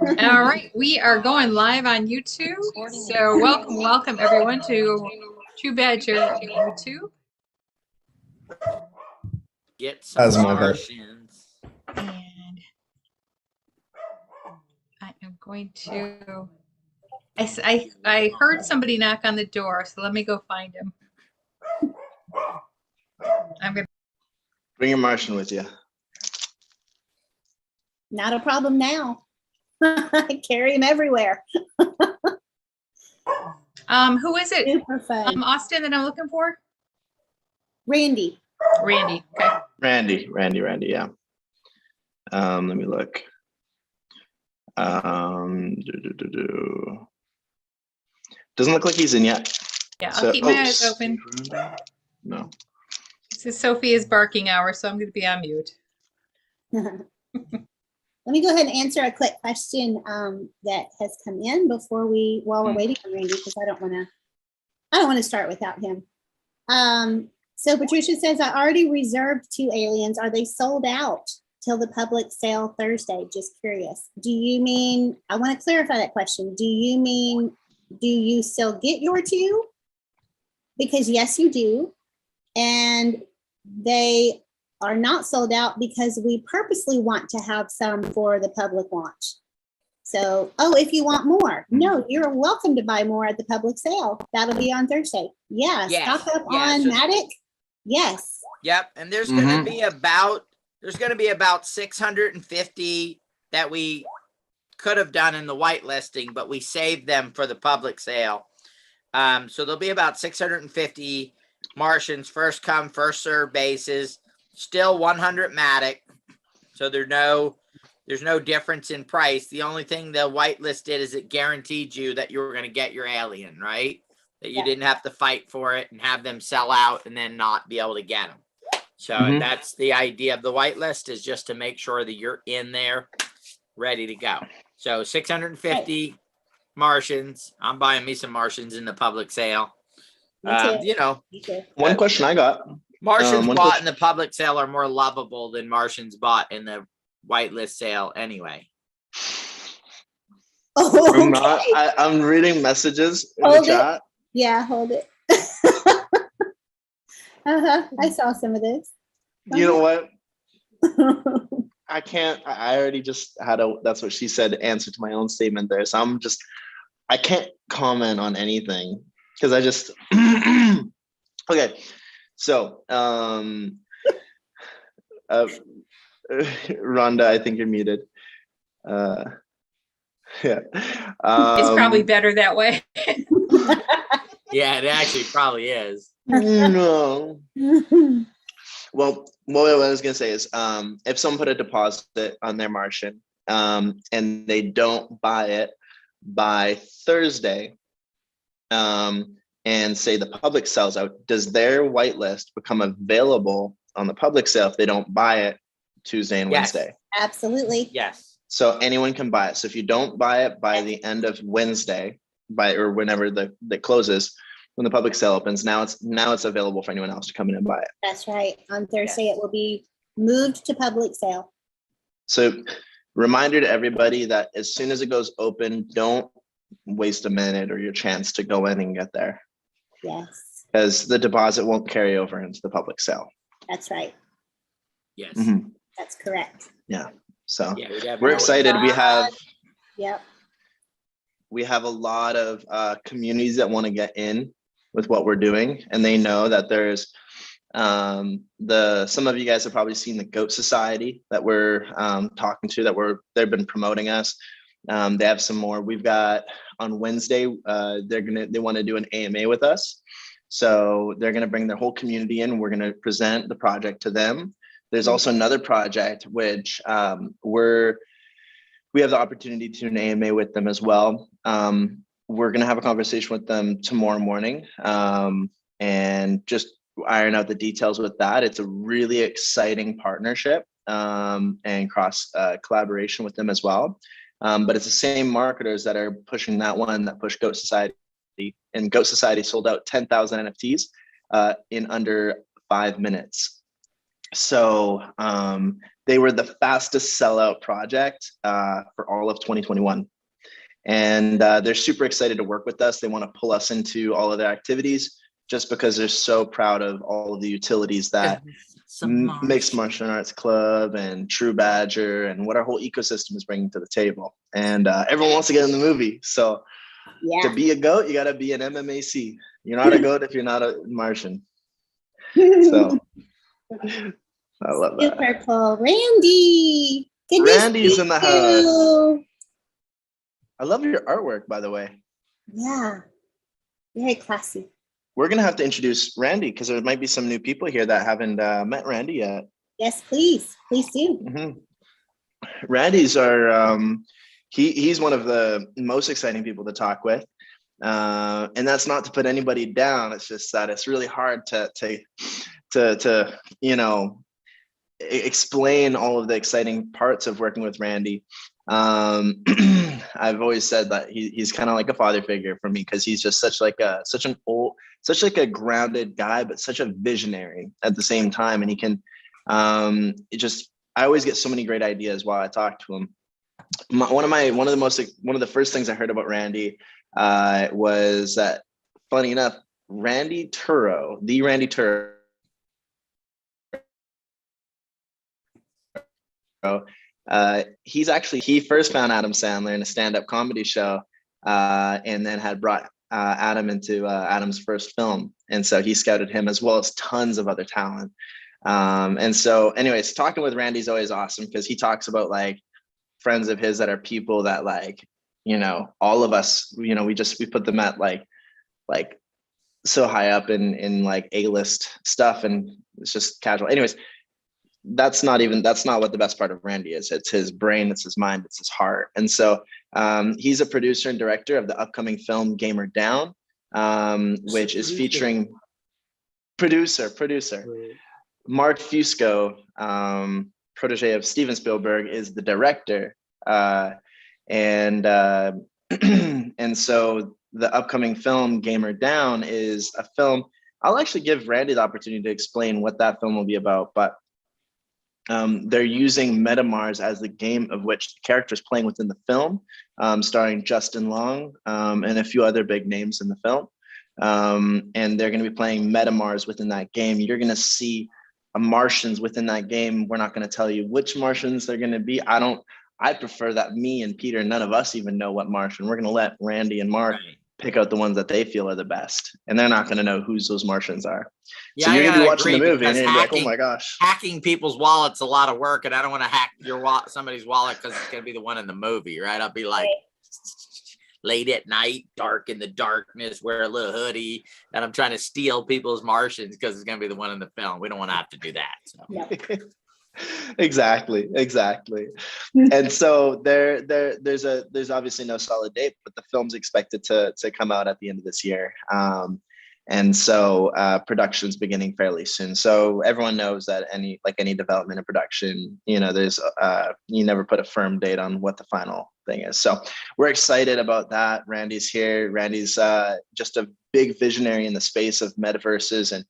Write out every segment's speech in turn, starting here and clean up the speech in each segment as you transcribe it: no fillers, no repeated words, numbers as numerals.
All right, we are going live on YouTube. So welcome everyone to True Badger YouTube. Get some Martians. And I am going to, I heard somebody knock on the door, so let me go find him. I'm going to bring your Martian with you. Not a problem now. I carry him everywhere. who is it? Super fun. Austin that I'm looking for? Randy. Randy, okay. Randy, yeah. Let me look. Doesn't look like he's in yet. Yeah, I'll keep my eyes open. No. This is Sophia's barking hour, so I'm going to be on mute. Let me go ahead and answer a quick question that has come in while we're waiting for Randy, because I don't want to start without him. So Patricia says, I already reserved 2 aliens. Are they sold out till the public sale Thursday? Just curious. Do you mean, I want to clarify that question. Do you mean, do you still get your 2? Because yes, you do. And they are not sold out because we purposely want to have some for the public launch. So, if you want more, no, you're welcome to buy more at the public sale. That'll be on Thursday. Yeah, Yes. stock up on Matic. Yes. Yep, and there's going to be about 650 that we could have done in the whitelisting, but we saved them for the public sale. So there'll be about 650 Martians, first come, first serve basis. Still 100 Matic, so there's no difference in price. The only thing the whitelist did is it guaranteed you that you were going to get your alien, right? That you didn't have to fight for it and have them sell out and then not be able to get them. So that's the idea of the whitelist, is just to make sure that you're in there ready to go. So 650 Martians. I'm buying me some Martians in the public sale. Me too. One question I got. Martians bought in the public sale are more lovable than Martians bought in the whitelist sale anyway. Oh, okay. I'm reading messages in the chat. Yeah, hold it. I saw some of this. You know what? I can't. I already just had that's what she said, answer to my own statement there. So I can't comment on anything because I just, okay. So, Rhonda, I think you're muted. Yeah. It's probably better that way. Yeah, it actually probably is. No. Well, what I was gonna say is, if someone put a deposit on their Martian, and they don't buy it by Thursday, and say the public sells out, does their whitelist become available on the public sale if they don't buy it Tuesday and Wednesday? Absolutely. Yes. So anyone can buy it. So if you don't buy it by the end of Wednesday, or whenever that closes, when the public sale opens, now it's available for anyone else to come in and buy it. That's right. On Thursday, it will be moved to public sale. So reminder to everybody that as soon as it goes open, don't waste a minute or your chance to go in and get there. Yes. Because the deposit won't carry over into the public sale. That's right. Yes. That's correct. Yeah. So yeah, we're excited. Yep. We have a lot of communities that want to get in with what we're doing, and they know that there's some of you guys have probably seen the Goat Society that we're talking to, they've been promoting us. They have some more. We've got on Wednesday, they want to do an AMA with us. So they're going to bring their whole community in. We're going to present the project to them. There's also another project which we have the opportunity to do an AMA with them as well. We're going to have a conversation with them tomorrow morning and just iron out the details with that. It's a really exciting partnership and cross collaboration with them as well. But it's the same marketers that are pushing that one that push Goat Society, and Goat Society sold out 10,000 NFTs in under 5 minutes. So they were the fastest sellout project for all of 2021. And they're super excited to work with us. They want to pull us into all of their activities just because they're so proud of all of the utilities that Mixed Martial Arts Club and True Badger and what our whole ecosystem is bringing to the table. And everyone wants to get in the movie. So to be a goat, you got to be an MMAC. You're not a goat if you're not a Martian. So I love that. Super cool. Randy. Randy's in the house. I love your artwork, by the way. Yeah. Very classy. We're going to have to introduce Randy because there might be some new people here that haven't met Randy yet. Yes, please. Please do. Mm-hmm. Randy's he's one of the most exciting people to talk with. And that's not to put anybody down. It's just that it's really hard to explain all of the exciting parts of working with Randy. I've always said that he's kind of like a father figure for me because he's just such a grounded guy, but such a visionary at the same time. And he can, I always get so many great ideas while I talk to him. One of the first things I heard about Randy was that, funny enough, Rarity Tools, he first found Adam Sandler in a stand-up comedy show, and then had brought Adam into Adam's first film, and so he scouted him as well as tons of other talent. And so, anyways, talking with Randy is always awesome because he talks about like friends of his that are people that all of us, we put them at like so high up in like A-list stuff, and it's just casual. Anyways, that's not what the best part of Randy is. It's his brain, it's his mind, it's his heart. And so he's a producer and director of the upcoming film Gamer Down, which is featuring producer Mark Fusco, protege of Steven Spielberg, is the director. And so the upcoming film Gamer Down is a film. I'll actually give Randy the opportunity to explain what that film will be about, but they're using Metamars as the game of which the characters playing within the film, starring Justin Long and a few other big names in the film. And they're going to be playing Metamars within that game. You're going to see Martians within that game. We're not going to tell you which Martians they're going to be. I prefer that me and Peter, none of us even know what Martian. We're going to let Randy and Mark pick out the ones that they feel are the best, and they're not going to know whose those Martians are. Yeah, so you're going to be watching the movie and you're like, oh my gosh. Hacking people's wallets a lot of work, and I don't want to hack somebody's wallet because it's going to be the one in the movie, right? I'll be like late at night, dark in the darkness, wear a little hoodie, and I'm trying to steal people's Martians because it's going to be the one in the film. We don't want to have to do that. So. Yeah. Exactly. And so there's obviously no solid date, but the film's expected to come out at the end of this year. And so production's beginning fairly soon. So everyone knows that any development and production, there's you never put a firm date on what the final thing is. So we're excited about that. Randy's here. Randy's just a big visionary in the space of metaverses and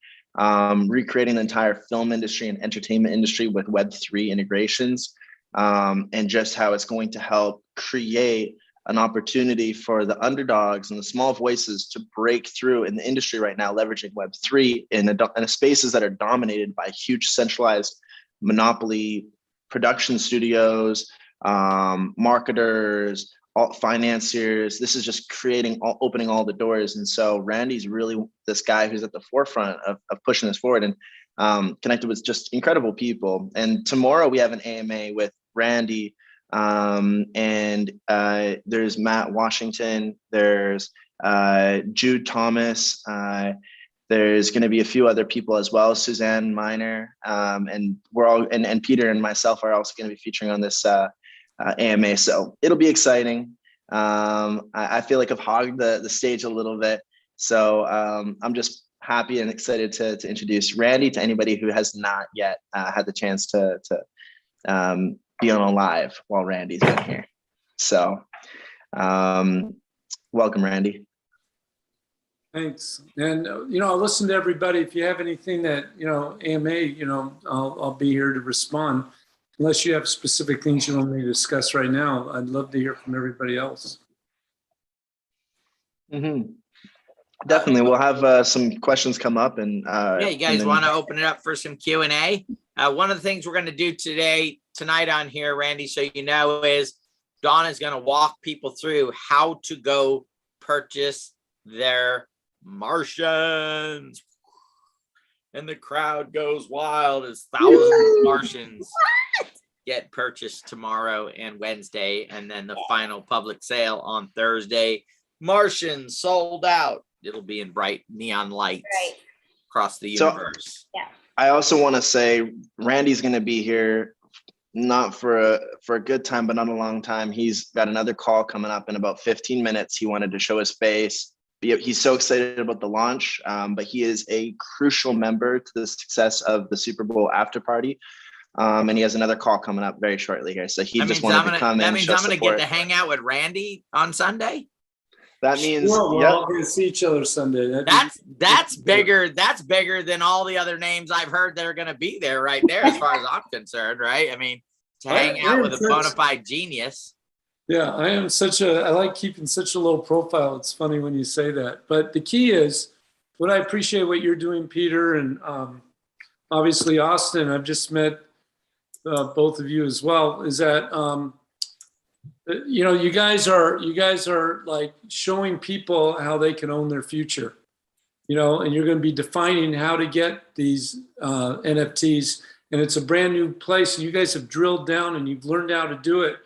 recreating the entire film industry and entertainment industry with Web3 integrations, and just how it's going to help create an opportunity for the underdogs and the small voices to break through in the industry right now, leveraging Web3 in spaces that are dominated by huge centralized monopoly production studios, marketers, financiers. This is just opening all the doors. And so Randy's really this guy who's at the forefront of pushing this forward and connected with just incredible people. And tomorrow we have an AMA with Randy, and there's Matt Washington, there's Jude Thomas, there's going to be a few other people as well, Suzanne Miner, and we're all and Peter and myself are also going to be featuring on this AMA. So it'll be exciting. I feel like I've hogged the stage a little bit. So I'm just happy and excited to introduce Randy to anybody who has not yet had the chance to be on a live while Randy's been here. So welcome, Randy. Thanks. And, I'll listen to everybody. If you have anything that, AMA, I'll be here to respond. Unless you have specific things you want me to discuss right now, I'd love to hear from everybody else. Mm-hmm. Definitely. We'll have some questions come up and yeah, you guys want to open it up for some Q&A? One of the things we're going to do tonight on here, Randy, so you know, is Dawn is going to walk people through how to go purchase their Martians. And the crowd goes wild as thousands of Martians get purchased tomorrow and Wednesday, and then the final public sale on Thursday. Martians sold out. It'll be in bright neon lights across the universe. Yeah. I also want to say Randy's going to be here, not for a good time, but not a long time. He's got another call coming up in about 15 minutes. He wanted to show his face. He's so excited about the launch, but he is a crucial member to the success of the Super Bowl after party. And he has another call coming up very shortly here. So he just wanted to come in. That means I'm going to support. get to hang out with Randy on Sunday. That means we're all going to see each other Sunday. That's bigger. That's bigger than all the other names I've heard that are going to be there right there, as far as I'm concerned, right? I mean, to hang out with a bona fide genius. Yeah, I like keeping such a low profile. It's funny when you say that. But the key is, what I appreciate what you're doing, Peter, and obviously Austin, I've just met both of you as well, is that you guys are like showing people how they can own their future, and you're going to be defining how to get these NFTs, and it's a brand new place, and you guys have drilled down and you've learned how to do it.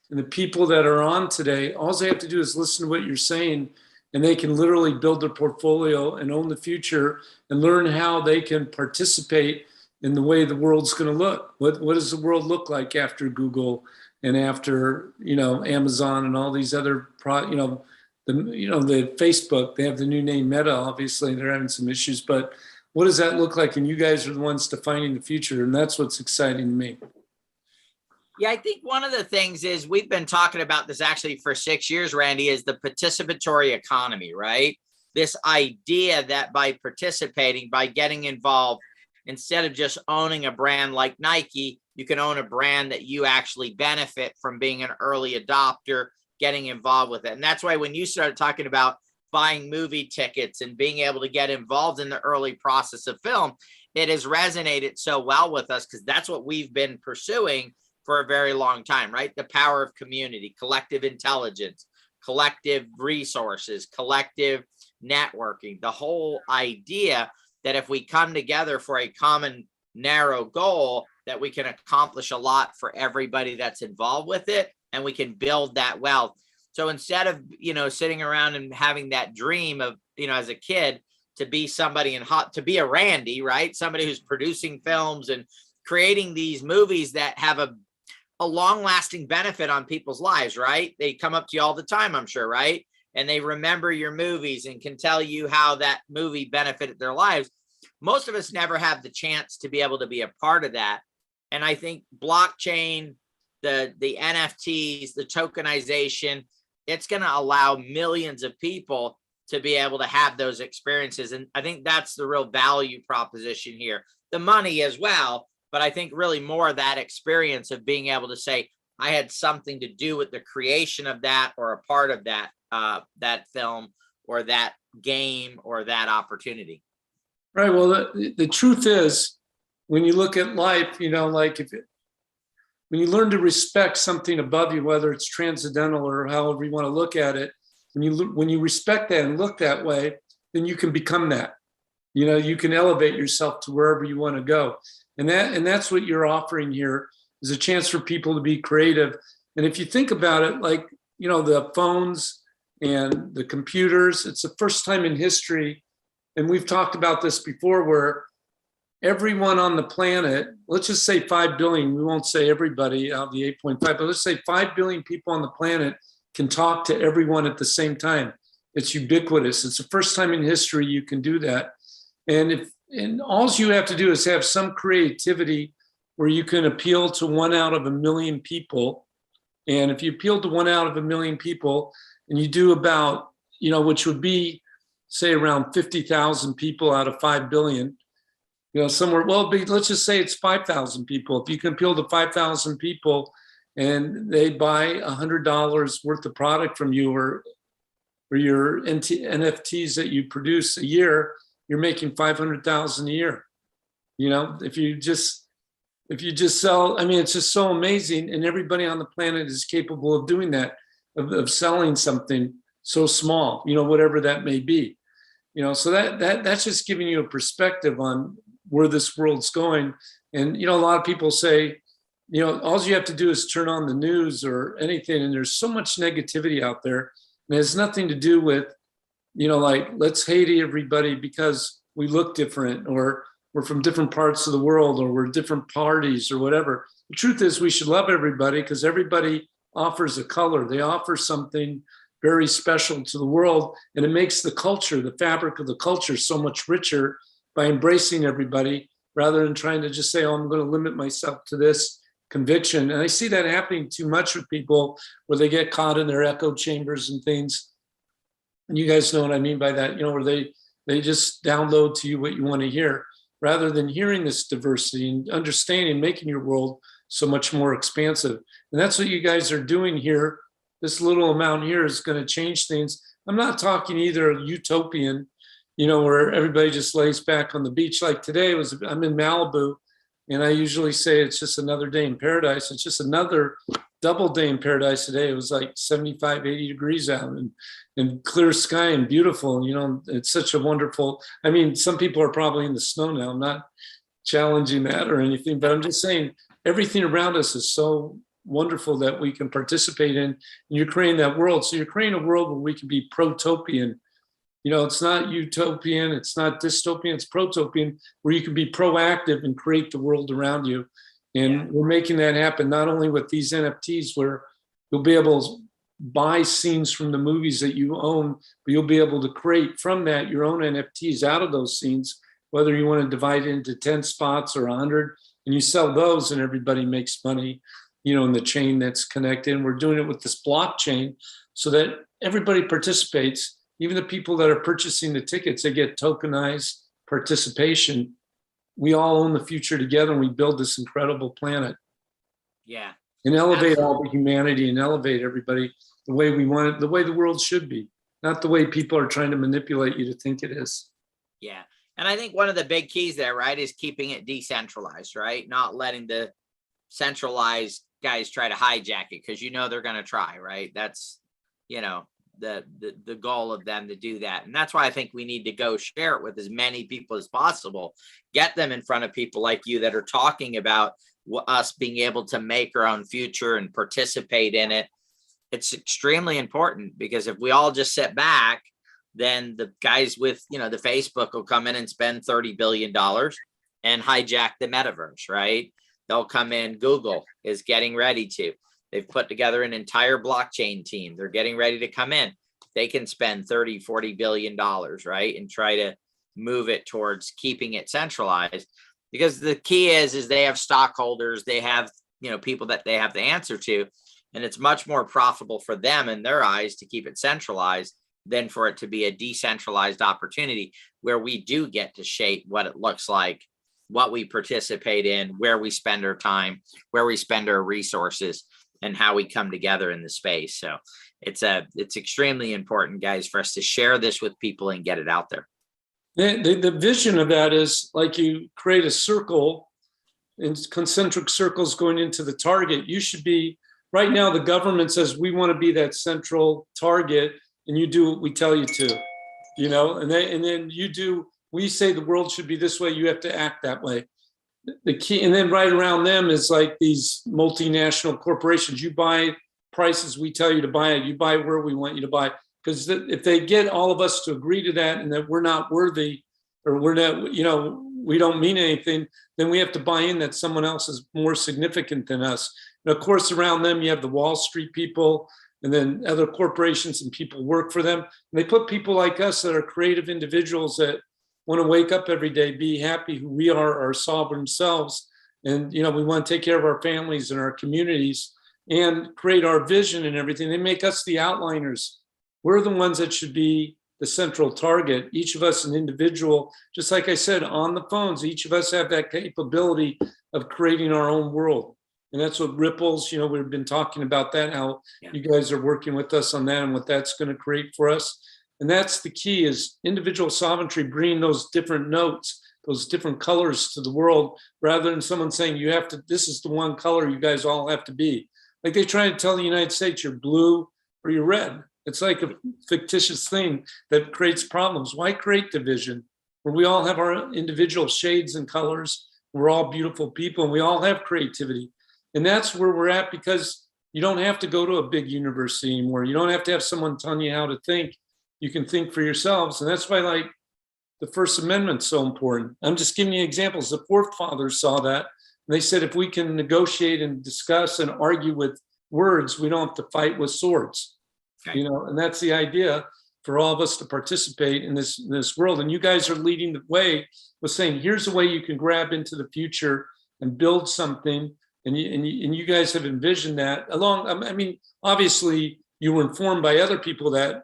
And the people that are on today, all they have to do is listen to what you're saying, and they can literally build their portfolio and own the future and learn how they can participate in the way the world's going to look. What does the world look like after Google and after, Amazon and all these other, the Facebook, they have the new name Meta, obviously they're having some issues, but what does that look like? And you guys are the ones defining the future. And that's what's exciting to me. Yeah, I think one of the things is we've been talking about this actually for 6 years, Randy, is the participatory economy, right? This idea that by participating, by getting involved, instead of just owning a brand like Nike, you can own a brand that you actually benefit from being an early adopter, getting involved with it. And that's why when you started talking about buying movie tickets and being able to get involved in the early process of film, it has resonated so well with us because that's what we've been pursuing for a very long time, right? The power of community, collective intelligence, collective resources, collective networking, the whole idea that if we come together for a common narrow goal, that we can accomplish a lot for everybody that's involved with it, and we can build that wealth. So instead of, sitting around and having that dream of, as a kid, to be somebody to be a Randy, right? Somebody who's producing films and creating these movies that have a long-lasting benefit on people's lives, right? They come up to you all the time, I'm sure, right? And they remember your movies and can tell you how that movie benefited their lives. Most of us never have the chance to be able to be a part of that. And I think blockchain, the NFTs, the tokenization, it's going to allow millions of people to be able to have those experiences. And I think that's the real value proposition here. The money as well, but I think really more of that experience of being able to say, I had something to do with the creation of that, or a part of that, that film or that game or that opportunity. Right. Well, the truth is, when you look at life, when you learn to respect something above you, whether it's transcendental or however you want to look at it, when you respect that and look that way, then you can become that. You can elevate yourself to wherever you want to go. And that's what you're offering here, is a chance for people to be creative. And if you think about it, the phones and the computers, it's the first time in history, and we've talked about this before, where everyone on the planet, let's just say 5 billion, we won't say everybody out of the 8.5, but let's say 5 billion people on the planet can talk to everyone at the same time. It's ubiquitous. It's the first time in history you can do that. And all you have to do is have some creativity where you can appeal to 1 out of 1 million people. And if you appeal to 1 out of 1 million people, and you do about, which would be say around 50,000 people out of 5 billion, you know, somewhere, well, let's just say it's 5,000 people. If you can appeal to 5,000 people and they buy $100 worth of product from you, or your NFTs that you produce a year, you're making 500,000 a year. You know, if you just sell, I mean, it's just so amazing, and everybody on the planet is capable of doing that, of selling something so small, you know, whatever that may be. You know, so that's just giving you a perspective on where this world's going. And, you know, a lot of people say, you know, all you have to do is turn on the news or anything, and there's so much negativity out there. And it has nothing to do with, you know, like, let's hate everybody because we look different, or we're from different parts of the world, or we're different parties or whatever. The truth is we should love everybody, because everybody offers a color. They offer something very special to the world, and it makes the culture, the fabric of the culture, so much richer by embracing everybody, rather than trying to just say, oh, I'm going to limit myself to this conviction. And I see that happening too much with people, where they get caught in their echo chambers and things. And you guys know what I mean by that, you know, where they just download to you what you want to hear, rather than hearing this diversity and understanding, making your world so much more expansive. And that's what you guys are doing here. This little amount here is going to change things. I'm not talking either utopian, you know, where everybody just lays back on the beach. Like today I'm in Malibu, and I usually say it's just another day in paradise. It's just another double day in paradise today. It was like 75, 80 degrees out, and clear sky and beautiful. You know, it's such a wonderful, I mean, some people are probably in the snow now. I'm not challenging that or anything, but I'm just saying everything around us is so wonderful that we can participate in. And you're creating that world. So you're creating a world where we can be protopian. You know, it's not utopian, it's not dystopian, it's protopian, where you can be proactive and create the world around you. And we're making that happen, not only with these NFTs, where you'll be able to buy scenes from the movies that you own, but you'll be able to create from that your own NFTs out of those scenes, whether you want to divide it into 10 spots or 100, and you sell those and everybody makes money, you know, in the chain that's connected. And we're doing it with this blockchain so that everybody participates. Even the people that are purchasing the tickets, they get tokenized participation. We all own the future together, and we build this incredible planet. Yeah. And elevate all the humanity and elevate everybody the way we want it, the way the world should be, not the way people are trying to manipulate you to think it is. Yeah. And I think one of the big keys there, right, is keeping it decentralized, right? Not letting the centralized guys try to hijack it, because you know they're going to try, right? That's, you know, the goal of them to do that. And that's why I think we need to go share it with as many people as possible, get them in front of people like you that are talking about us being able to make our own future and participate in it. It's extremely important, because if we all just sit back, then the guys with, you know, the Facebook will come in and spend $30 billion and hijack the metaverse, right? They'll come in. Google is getting ready to. They've put together an entire blockchain team. They're getting ready to come in. They can spend $30-40 billion, right? And try to move it towards keeping it centralized, because the key is they have stockholders, they have, you know, people that they have to answer to, and it's much more profitable for them in their eyes to keep it centralized than for it to be a decentralized opportunity where we do get to shape what it looks like, what we participate in, where we spend our time, where we spend our resources, and how we come together in the space. So it's extremely important, guys, for us to share this with people and get it out there. The vision of that is like you create a circle in concentric circles going into the target. You should be, right now the government says we want to be that central target, and you do what we tell you to, you know, and then you do, we say the world should be this way, you have to act that way. The key, and then right around them is like these multinational corporations. You buy prices we tell you to buy it. You buy where we want you to buy. Because if they get all of us to agree to that, and that we're not worthy, or we're not, you know, we don't mean anything, then we have to buy in that someone else is more significant than us. And of course, around them, you have the Wall Street people, and then other corporations and people work for them. And they put people like us that are creative individuals that want to wake up every day, be happy who we are, our sovereign selves. And, you know, we want to take care of our families and our communities and create our vision and everything. They make us the outliners. We're the ones that should be the central target. Each of us an individual, just like I said, on the phones, each of us have that capability of creating our own world. And that's what Ripples, you know, we've been talking about that, how you guys are working with us on that and what that's going to create for us. And that's the key, is individual sovereignty, bringing those different notes, those different colors to the world, rather than someone saying, you have to, this is the one color you guys all have to be. Like they try to tell the United States, you're blue or you're red. It's like a fictitious thing that creates problems. Why create division where we all have our individual shades and colors? We're all beautiful people and we all have creativity. And that's where we're at, because you don't have to go to a big university anymore. You don't have to have someone telling you how to think. You can think for yourselves. And that's why, like, the First Amendment's so important. I'm just giving you examples. The forefathers saw that. And they said, if we can negotiate and discuss and argue with words, we don't have to fight with swords. Okay. You know, and that's the idea for all of us to participate in this world. And you guys are leading the way with saying, here's a way you can grab into the future and build something. And you guys have envisioned that along. I mean, obviously you were informed by other people that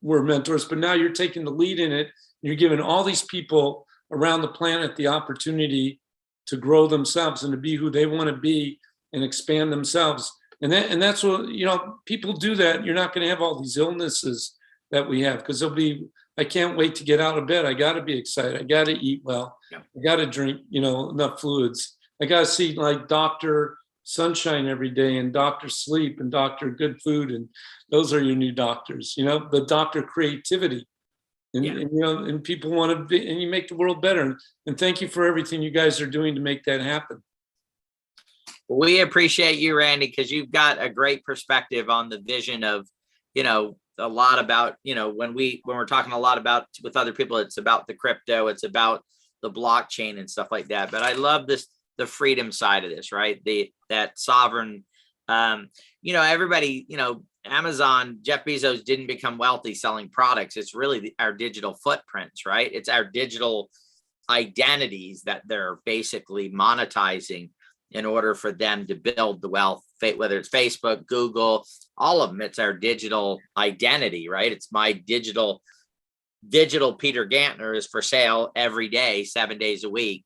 were mentors, but now you're taking the lead in it. You're giving all these people around the planet the opportunity to grow themselves and to be who they want to be and expand themselves. And that's what, you know, people do that. You're not going to have all these illnesses that we have, because there'll be, I can't wait to get out of bed. I got to be excited. I got to eat well. Yeah. I got to drink, you know, enough fluids. I got to see like Dr. Sunshine every day and Dr. Sleep and Dr. Good Food. And those are your new doctors, you know, the Dr. Creativity. And, Yeah. and you know, and people want to be, and you make the world better. And thank you for everything you guys are doing to make that happen. We appreciate you, Randy, because you've got a great perspective on the vision of, you know, a lot about, you know, when we're talking a lot about with other people, it's about the crypto, it's about the blockchain and stuff like that. But I love this, the freedom side of this, right? That sovereign, you know, everybody, you know, Amazon, Jeff Bezos didn't become wealthy selling products. It's really our digital footprints, right? It's our digital identities that they're basically monetizing in order for them to build the wealth, whether it's Facebook, Google, all of them. It's our digital identity, right? It's my digital Peter Gantner is for sale every day, 7 days a week,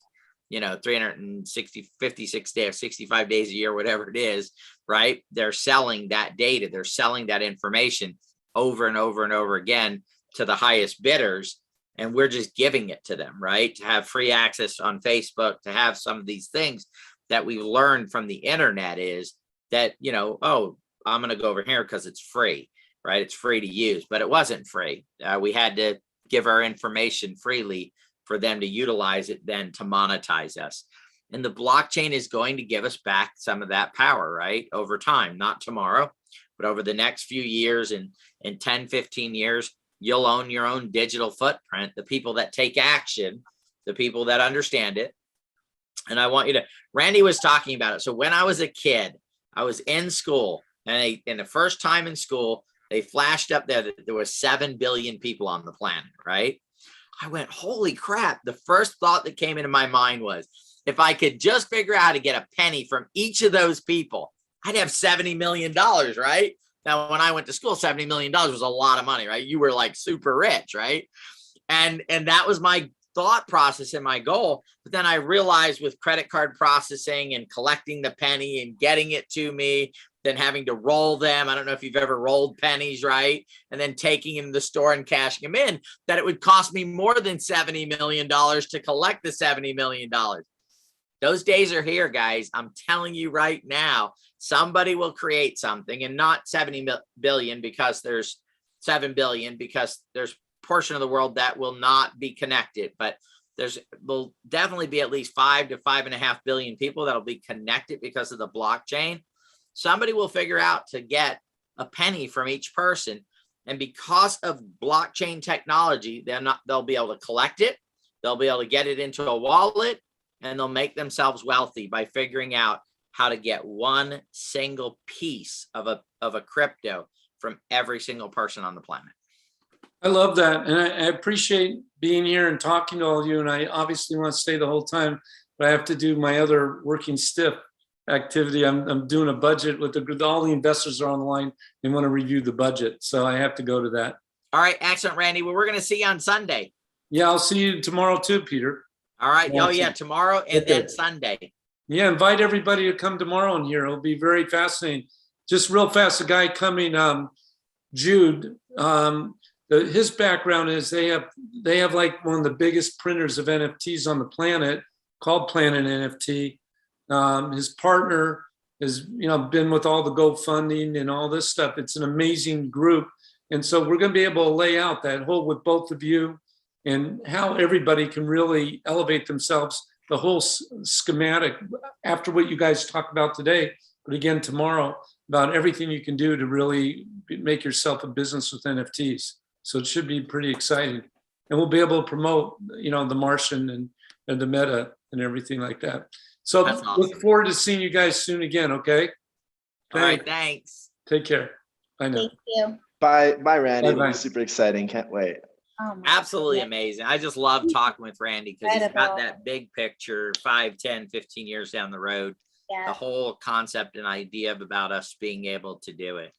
you know, 56 days, 65 days a year, whatever it is, right? They're selling that data. They're selling that information over and over and over again to the highest bidders. And we're just giving it to them, right? To have free access on Facebook, to have some of these things that we've learned from the internet is that, you know, oh, I'm going to go over here because it's free, right? It's free to use, but it wasn't free. We had to give our information freely for them to utilize it then to monetize us. And the blockchain is going to give us back some of that power, right? Over time, not tomorrow, but over the next few years, and in 10, 15 years, you'll own your own digital footprint. The people that take action, the people that understand it. And I want you to, Randy was talking about it. So when I was a kid, I was in school, and in the first time in school, they flashed up there that there was 7 billion people on the planet, right? I went, holy crap. The first thought that came into my mind was, if I could just figure out how to get a penny from each of those people, I'd have $70 million, right? Now, when I went to school, $70 million was a lot of money, right? You were like super rich, right? And that was my thought process and my goal. But then I realized with credit card processing and collecting the penny and getting it to me, then having to roll them. I don't know if you've ever rolled pennies, right? And then taking them to the store and cashing them in, that it would cost me more than $70 million to collect the $70 million. Those days are here, guys. I'm telling you right now, somebody will create something, and not 70 billion because there's 7 billion, because there's portion of the world that will not be connected, but will definitely be at least 5 to 5.5 billion people that'll be connected because of the blockchain. Somebody will figure out to get a penny from each person, and because of blockchain technology, they'll be able to collect it, they'll be able to get it into a wallet, and they'll make themselves wealthy by figuring out how to get one single piece of a crypto from every single person on the planet. I love that. And I appreciate being here and talking to all of you. And I obviously want to stay the whole time, but I have to do my other working stiff activity. I'm doing a budget with all the investors are on the line and want to review the budget. So I have to go to that. All right, excellent, Randy. Well, we're going to see you on Sunday. Yeah, I'll see you tomorrow too, Peter. All right. Oh, yeah, Awesome. tomorrow and Okay. then Sunday. Yeah, invite everybody to come tomorrow in here. It'll be very fascinating. Just real fast, the guy coming, Jude, his background is they have like one of the biggest printers of NFTs on the planet called Planet NFT. His partner has, been with all the GoFunding and all this stuff. It's an amazing group. And so we're going to be able to lay out that whole with both of you and how everybody can really elevate themselves, the whole schematic after what you guys talked about today, but again, tomorrow, about everything you can do to really make yourself a business with NFTs. So it should be pretty exciting. And we'll be able to promote, the Martian and the meta and everything like that. So That's awesome. Look forward to seeing you guys soon again, okay? All right, thanks. Take care. Bye now. Thank you. Bye, Randy. It'll Bye-bye. be super exciting. Can't wait. Oh my Absolutely goodness. amazing. I just love talking with Randy because he's got Incredible. that big picture 5, 10, 15 years down the road, the Yeah. whole concept and idea about us being able to do it.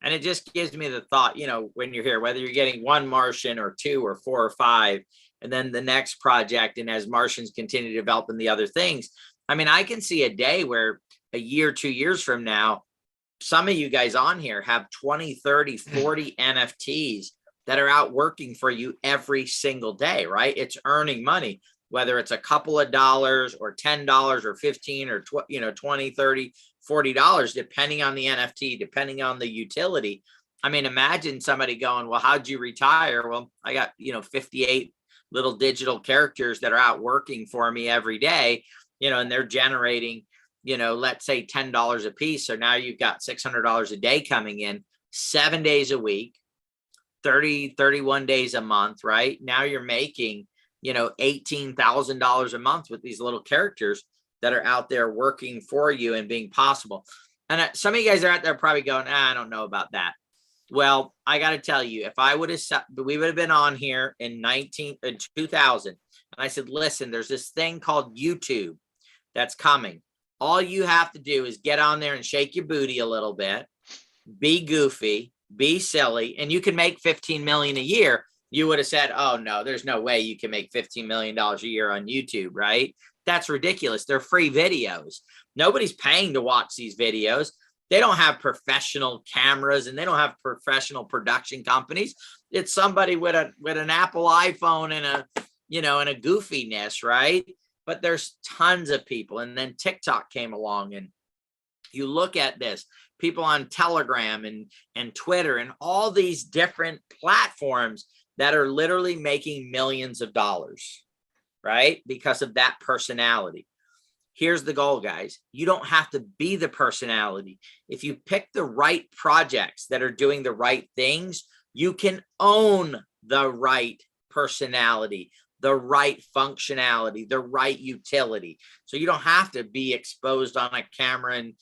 And it just gives me the thought, when you're here, whether you're getting 1 Martian or 2 or 4 or 5, and then the next project, and as Martians continue to develop in the other things, I mean, I can see a day where a year, 2 years from now, some of you guys on here have 20, 30, 40 NFTs that are out working for you every single day, right? It's earning money, whether it's a couple of dollars or $10 or 15 or 20, 30, $40, depending on the NFT, depending on the utility. I mean, imagine somebody going, well, how'd you retire? Well, I got, 58 little digital characters that are out working for me every day, and they're generating, let's say $10 a piece. So now you've got $600 a day coming in 7 days a week, 30, 31 days a month, right? Now you're making, $18,000 a month with these little characters that are out there working for you and being possible. And some of you guys are out there probably going, I don't know about that. Well, I got to tell you, if I would have, we would have been on here in 2000. And I said, listen, there's this thing called YouTube that's coming. All you have to do is get on there and shake your booty a little bit, be goofy, be silly, and you can make 15 million a year. You would have said, oh no, there's no way you can make $15 million a year on YouTube, right? That's ridiculous. They're free videos. Nobody's paying to watch these videos. They don't have professional cameras and they don't have professional production companies. It's somebody with an Apple iPhone and a goofiness, right? But there's tons of people. And then TikTok came along, and you look at this, people on Telegram and Twitter and all these different platforms that are literally making millions of dollars, right? Because of that personality. Here's the goal, guys. You don't have to be the personality. If you pick the right projects that are doing the right things, you can own the right personality, the right functionality, the right utility. So you don't have to be exposed on a camera and,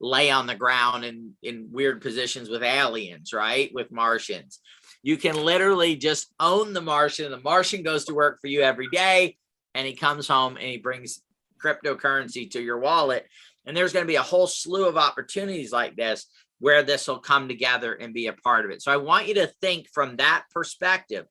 lay on the ground in weird positions with aliens, right? With Martians. You can literally just own the Martian. The Martian goes to work for you every day, and he comes home and he brings cryptocurrency to your wallet. And there's going to be a whole slew of opportunities like this where this will come together and be a part of it. So I want you to think from that perspective,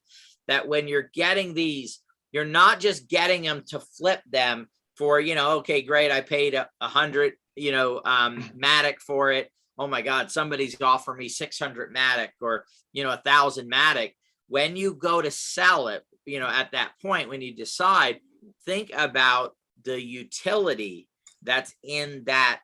that when you're getting these, you're not just getting them to flip them for, okay, great, I paid 100, Matic for it. Oh my God, somebody's offering me 600 Matic or, 1,000 Matic. When you go to sell it, at that point, when you decide, think about the utility that's in that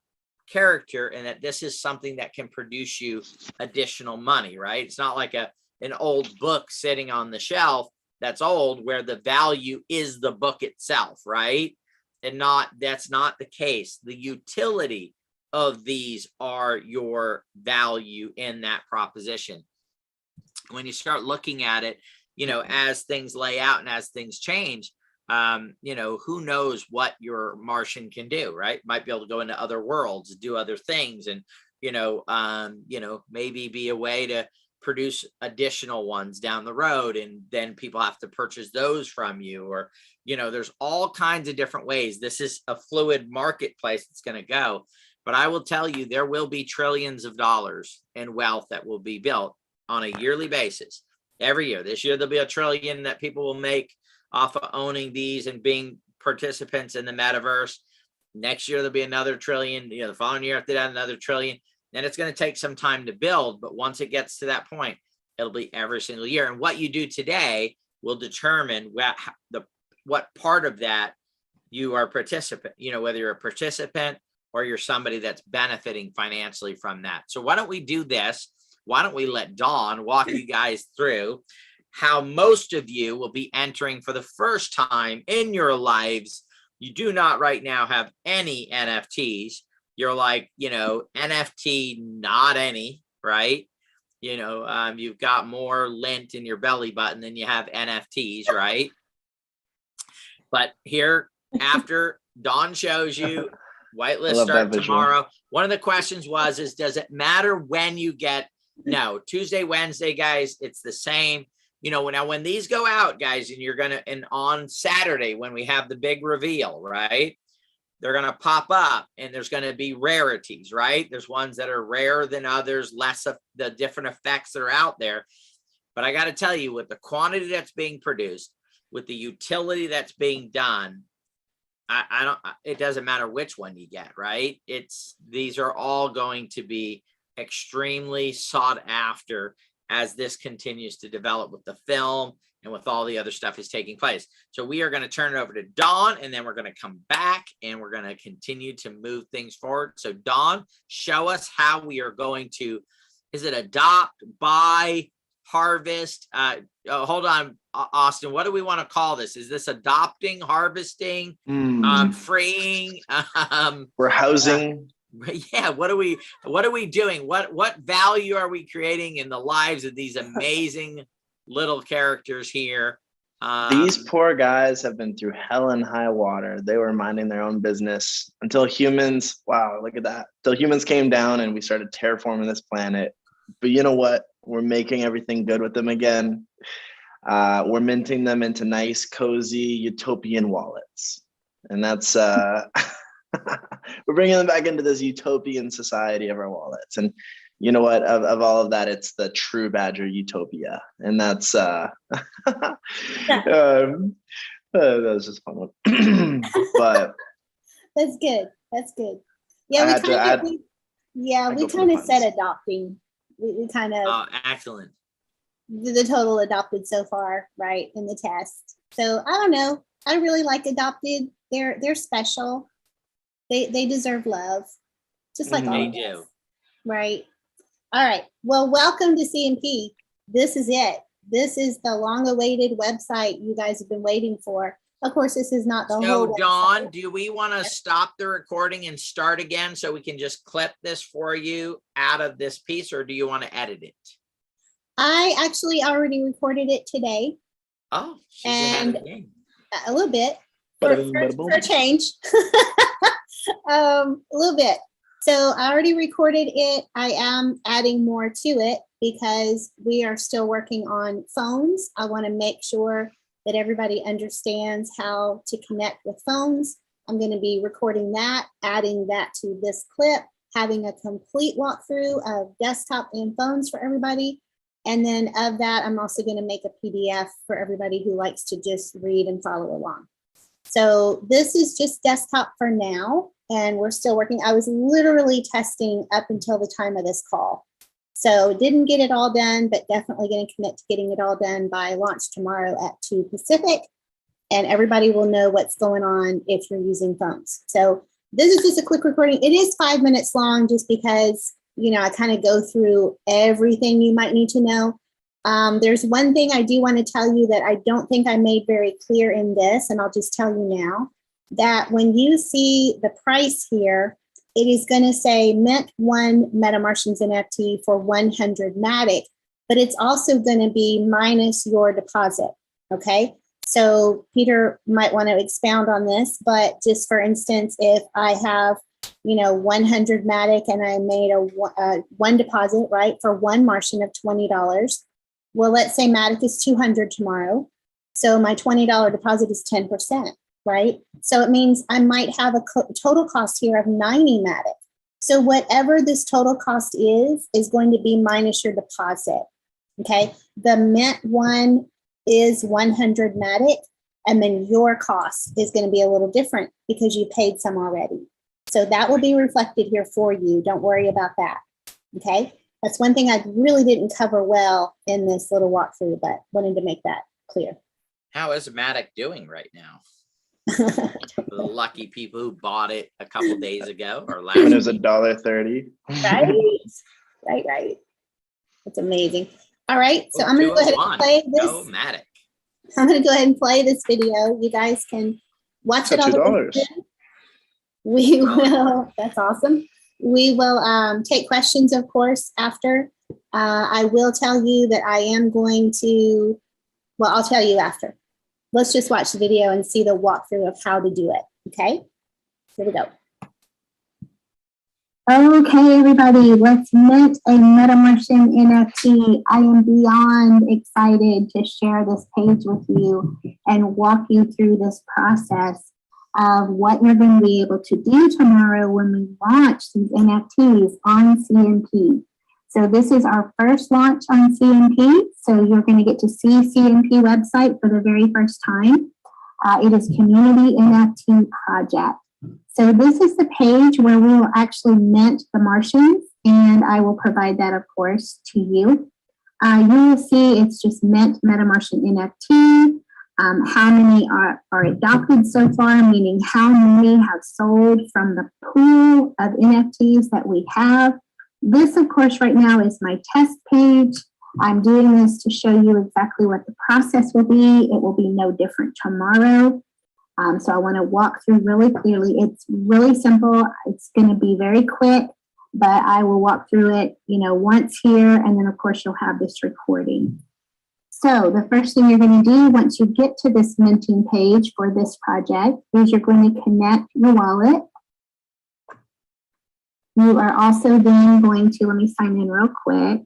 character, and that this is something that can produce you additional money, right? It's not like an old book sitting on the shelf that's old where the value is the book itself, right? And that's not the case. The utility of these are your value in that proposition. When you start looking at it, as things lay out and as things change, who knows what your Martian can do, right? Might be able to go into other worlds, do other things, and, maybe be a way to produce additional ones down the road. And then people have to purchase those from you, or, there's all kinds of different ways. This is a fluid marketplace that's going to go. But I will tell you, there will be trillions of dollars in wealth that will be built on a yearly basis. every year. This year, there'll be $1 trillion that people will make off of owning these and being participants in the metaverse. Next year, there'll be another $1 trillion. The following year, after that, another $1 trillion. And it's going to take some time to build. But once it gets to that point, it'll be every single year. And what you do today will determine what part of that you are a participant, whether you're a participant or you're somebody that's benefiting financially from that. So why don't we do this? Why don't we let Dawn walk you guys through how most of you will be entering for the first time in your lives. You do not right now have any NFTs. You're like, NFT, not any, right? You've got more lint in your belly button than you have NFTs, right? But here, after Dawn shows you, whitelist start tomorrow. One of the questions is does it matter when you get? No, Tuesday, Wednesday, guys, it's the same. Now when these go out, guys, and on Saturday when we have the big reveal, right? They're going to pop up and there's going to be rarities, right? There's ones that are rarer than others, less of the different effects that are out there. But I got to tell you, with the quantity that's being produced, with the utility that's being done, it doesn't matter which one you get, right? These are all going to be extremely sought after as this continues to develop with the film and with all the other stuff is taking place. So we are going to turn it over to Dawn, and then we're going to come back and we're going to continue to move things forward. So Dawn, show us how we are going to, is it adopt, buy, harvest? Hold on, Austin, what do we want to call this? Is this adopting, harvesting, freeing? We're housing. Yeah, what are we doing? What value are we creating in the lives of these amazing little characters here? These poor guys have been through hell and high water. They were minding their own business until humans, wow, look at that. Until humans came down and we started terraforming this planet. But you know what? We're making everything good with them again. We're minting them into nice, cozy, utopian wallets. And that's, we're bringing them back into this utopian society of our wallets. And you know what? Of all of that, it's the true Badger utopia. And that's, that was just a fun one. But that's good. That's good. Yeah, we kind of said adopting. We kind of excellent. The total adopted so far, right, in the test. So I don't know. I really like adopted. They're special. They deserve love, just like all of us, right? All right. Well, welcome to CNP. This is it. This is the long-awaited website you guys have been waiting for. Of course, this is not the whole. So, Dawn, do we want to stop the recording and start again so we can just clip this for you out of this piece, or do you want to edit it? I actually already recorded it today. Oh, and a little bit for a change. A little bit. So I already recorded it. I am adding more to it because we are still working on phones. I want to make sure that everybody understands how to connect with phones. I'm going to be recording that, adding that to this clip, having a complete walkthrough of desktop and phones for everybody. And then of that, I'm also going to make a PDF for everybody who likes to just read and follow along. So this is just desktop for now, and we're still working. I was literally testing up until the time of this call. So didn't get it all done, but definitely going to commit to getting it all done by launch tomorrow at 2 Pacific. And everybody will know what's going on if you're using phones. So this is just a quick recording. It is 5 minutes long just because, you know, I kind of go through everything you might need to know. There's one thing I do want to tell you that I don't think I made very clear in this, and I'll just tell you now, that when you see the price here, it is going to say mint 1 MetaMartians NFT for 100 Matic, but it's also going to be minus your deposit, okay? So Peter might want to expound on this, but just for instance, if I have, you know, 100 Matic and I made a one deposit, right, for 1 Martian of $20, well, let's say Matic is 200 tomorrow. So my $20 deposit is 10%, right? So it means I might have a total cost here of 90 Matic. So whatever this total cost is going to be minus your deposit. Okay, the Mint one is 100 Matic, and then your cost is going to be a little different because you paid some already. So that will be reflected here for you. Don't worry about that. Okay, that's one thing I really didn't cover well in this little walkthrough, but wanted to make that clear. How is Matic doing right now? The lucky people who bought it a couple days ago or last When it was week. $1.30. Right. It's amazing. All right, so I'm going to go ahead and play this. Oh, Matic. I'm going to go ahead and play this video. You guys can watch it on the $2. We will. That's awesome. We will take questions, of course, after. I will tell you that I am going to, well, I'll tell you after. Let's just watch the video and see the walkthrough of how to do it. Okay, here we go. Okay, everybody, let's mint a Metamartian NFT. I am beyond excited to share this page with you and walk you through this process of what you're going to be able to do tomorrow when we launch these NFTs on CNP. So this is our first launch on CNP. So you're going to get to see CNP website for the very first time. It is Community NFT Project. So this is the page where we will actually mint the Martians, and I will provide that, of course, to you. You will see it's just mint Metamartian NFT. How many are adopted so far, meaning how many have sold from the pool of NFTs that we have. This, of course, right now is my test page. I'm doing this to show you exactly what the process will be. It will be no different tomorrow. So I want to walk through really clearly. It's really simple. It's going to be very quick, but I will walk through it, once here, and then of course you'll have this recording. So the first thing you're going to do once you get to this minting page for this project is you're going to connect your wallet. You are also then going to, let me sign in real quick.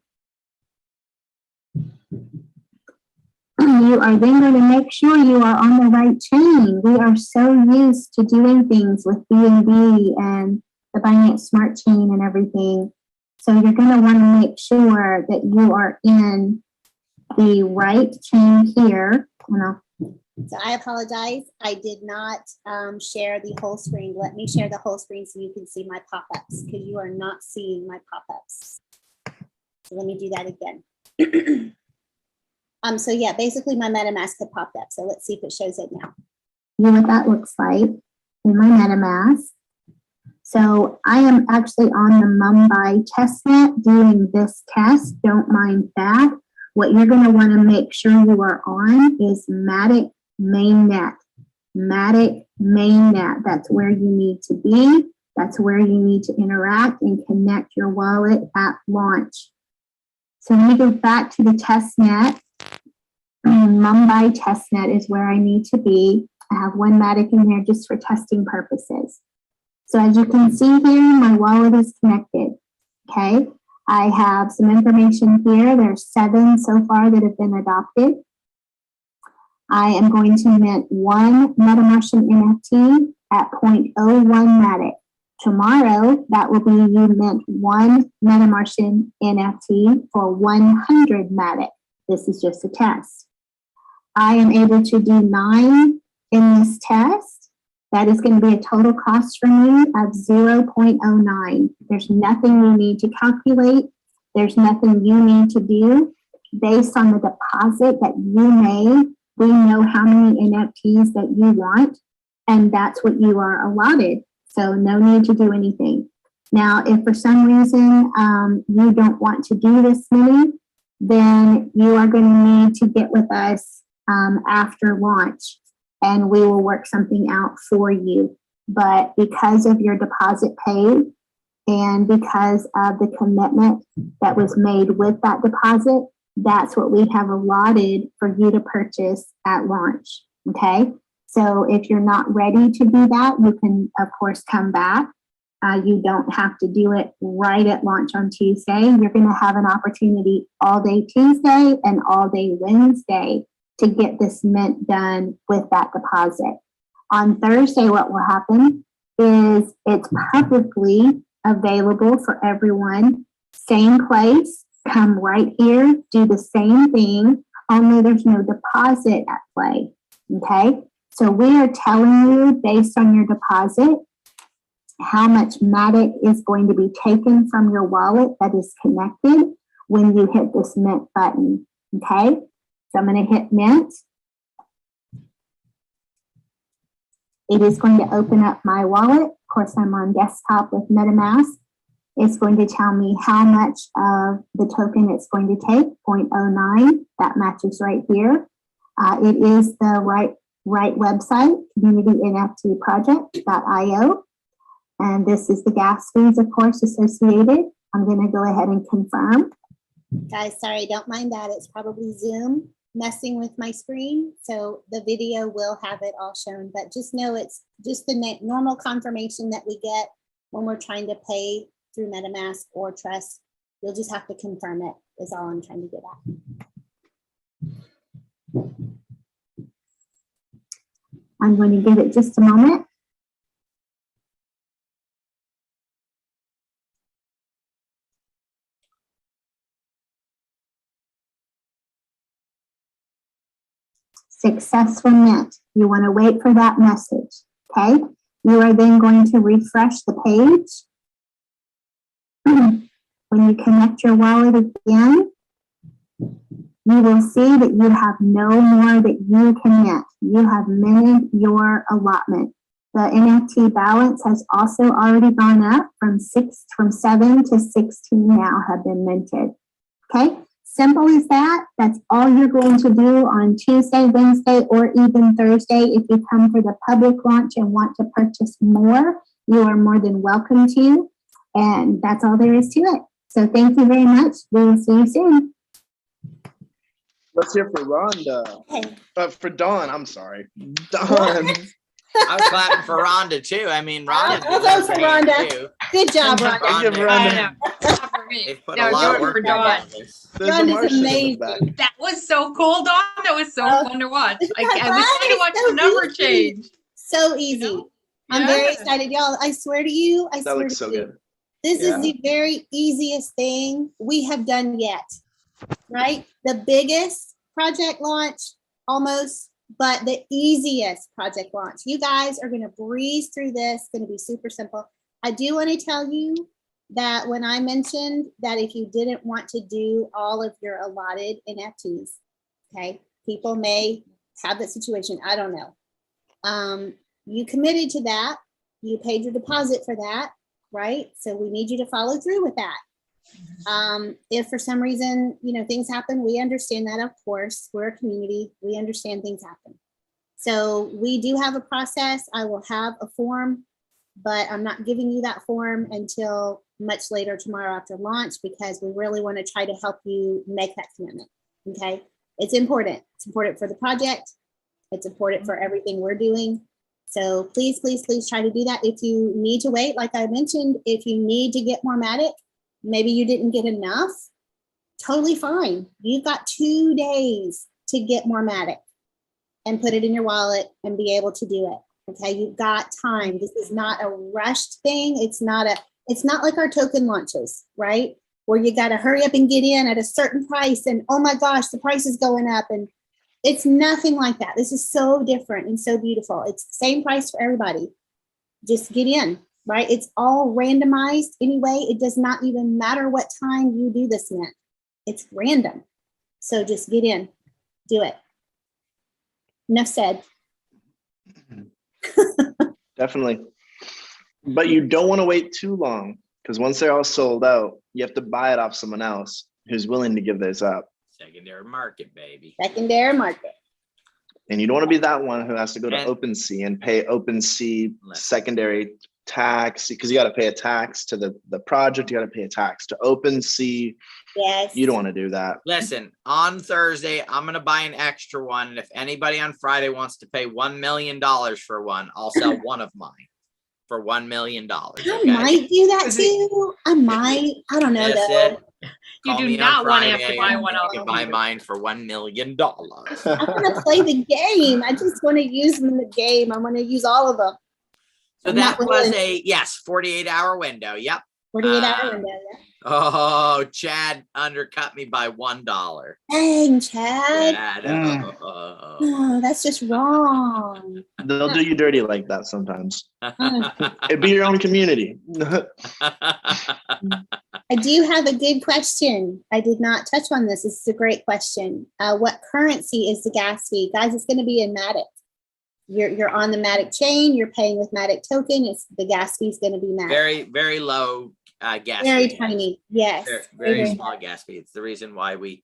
You are then going to make sure you are on the right chain. We are so used to doing things with BNB and the Binance Smart Chain and everything. So you're going to want to make sure that you are in the right chain here. So I apologize. I did not share the whole screen. Let me share the whole screen so you can see my pop-ups, because you are not seeing my pop-ups. So let me do that again. So yeah, basically my MetaMask had popped up. So let's see if it shows it now. What that looks like in my MetaMask. So I am actually on the Mumbai testnet doing this test. Don't mind that. What you're going to want to make sure you are on is Matic mainnet. Matic mainnet. That's where you need to be. That's where you need to interact and connect your wallet at launch. So let me go back to the testnet. Mumbai testnet is where I need to be. I have one Matic in there just for testing purposes. So as you can see here, my wallet is connected. Okay, I have some information here. There's 7 so far that have been adopted. I am going to mint one Metamartian NFT at 0.01 Matic. Tomorrow, that will be you mint one Metamartian NFT for 100 Matic. This is just a test. I am able to do 9 in this test. That is going to be a total cost for me of 0.09. There's nothing you need to calculate. There's nothing you need to do. Based on the deposit that you made, we know how many NFTs that you want, and that's what you are allotted. So no need to do anything. Now, if for some reason you don't want to do this many, then you are going to need to get with us after launch, and we will work something out for you. But because of your deposit paid and because of the commitment that was made with that deposit, that's what we have allotted for you to purchase at launch. Okay, so if you're not ready to do that, you can of course come back. You don't have to do it right at launch on Tuesday. You're going to have an opportunity all day Tuesday and all day Wednesday to get this mint done with that deposit. On Thursday, what will happen is it's publicly available for everyone. Same place, come right here, do the same thing, only there's no deposit at play. Okay, so we are telling you based on your deposit how much Matic is going to be taken from your wallet that is connected when you hit this mint button. Okay, so I'm going to hit mint. It is going to open up my wallet. Of course, I'm on desktop with MetaMask. It's going to tell me how much of the token it's going to take, 0.09. That matches right here. It is the right website, communitynftproject.io. And this is the gas fees, of course, associated. I'm going to go ahead and confirm. Guys, sorry, don't mind that. It's probably Zoom messing with my screen. So the video will have it all shown, but just know it's just the normal confirmation that we get when we're trying to pay through MetaMask or Trust. You'll just have to confirm it is all I'm trying to get at. I'm going to give it just a moment. Successful mint. You want to wait for that message. Okay. You are then going to refresh the page. When you connect your wallet again, you will see that you have no more that you can mint. You have minted your allotment. The NFT balance has also already gone up from 7 to 16 now have been minted. Okay. Simple as that. That's all you're going to do on Tuesday, Wednesday, or even Thursday. If you come for the public launch and want to purchase more, you are more than welcome to. And that's all there is to it. So thank you very much. We will see you soon. Let's hear for Rhonda. Okay. For Dawn, I'm sorry. Dawn. I was clapping for Rhonda too. I mean, Rhonda. I'll go for Rhonda. Good job, Rhonda. Give Rhonda. I Rhonda. know. Not for me. They've put No, a lot do of it work for into Dawn. this. There's a Rhonda's Martian in the amazing. back. That was so cool, Dawn. That was so fun to watch. I was Right? trying to watch So the number easy. change. So easy. I'm very Yeah. excited, y'all. I swear to you, I That swear looks to so you. good. This Yeah. is the very easiest thing we have done yet, right? The biggest project launch almost, but the easiest project launch. You guys are going to breeze through this. It's going to be super simple. I do want to tell you that when I mentioned that if you didn't want to do all of your allotted NFTs, okay, people may have that situation. I don't know. You committed to that. You paid your deposit for that, right? So we need you to follow through with that. If for some reason, things happen, we understand that, of course. We're a community. We understand things happen. So we do have a process. I will have a form, but I'm not giving you that form until much later tomorrow after launch because we really want to try to help you make that commitment, okay? It's important. It's important for the project. It's important for everything we're doing. So please, please, please try to do that. If you need to wait, like I mentioned, if you need to get more Matic, maybe you didn't get enough, totally fine. You've got 2 days to get more Matic and put it in your wallet and be able to do it. Okay, you've got time. This is not a rushed thing. It's not like our token launches, right? Where you got to hurry up and get in at a certain price and oh my gosh, the price is going up, and it's nothing like that. This is so different and so beautiful. It's the same price for everybody. Just get in, right? It's all randomized anyway. It does not even matter what time you do this mint. It's random. So just get in, do it. Enough said. Definitely. But you don't want to wait too long because once they're all sold out, you have to buy it off someone else who's willing to give theirs up. Secondary market, baby. Secondary market. And you don't want to be that one who has to go to And- OpenSea and pay OpenSea secondary tax because you got to pay a tax to the project. You got to pay a tax to OpenSea. Yes. You don't want to do that. Listen, on Thursday, I'm going to buy an extra one. And if anybody on Friday wants to pay $1 million for one, I'll sell one of mine for $1 million. I Okay? might do that too. I might. I don't know That's though. it. You Call do me on not want to have Friday to buy and one you off can of buy me. mine for $1 million. I want to play the game. I just want to use them in the game. I want to use all of them. So I'm that not was willing. a 48-hour window. Yep. 48 hour window. Yeah. Oh, Chad undercut me by $1. Dang, Chad. Chad. Oh, that's just wrong. They'll do you dirty like that sometimes. Oh. It'd be your own community. I do have a good question. I did not touch on this. This is a great question. What currency is the gas fee? Guys, it's going to be in Matic. You're on the Matic chain. You're paying with Matic token. It's the gas fee is going to be Matic. Very, very low gas Very fee. tiny. Yes. Very small gas fee. It's the reason why we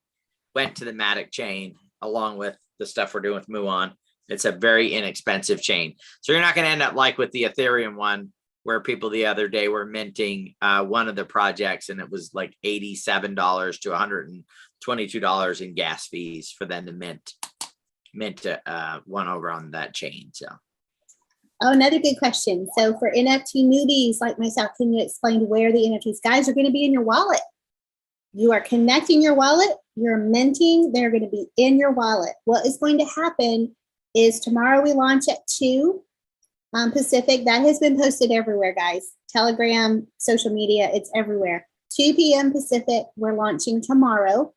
went to the Matic chain along with the stuff we're doing with Muon. It's a very inexpensive chain. So you're not going to end up like with the Ethereum one, where people the other day were minting one of the projects and it was like $87 to $122 in gas fees for them to mint one over on that chain. So. Oh, another good question. So for NFT newbies like myself, can you explain where the NFTs, guys, are going to be in your wallet? You are connecting your wallet, you're minting, they're going to be in your wallet. What is going to happen is tomorrow we launch at 2 Pacific. That has been posted everywhere, guys. Telegram, social media, it's everywhere. 2 p.m. Pacific, we're launching tomorrow.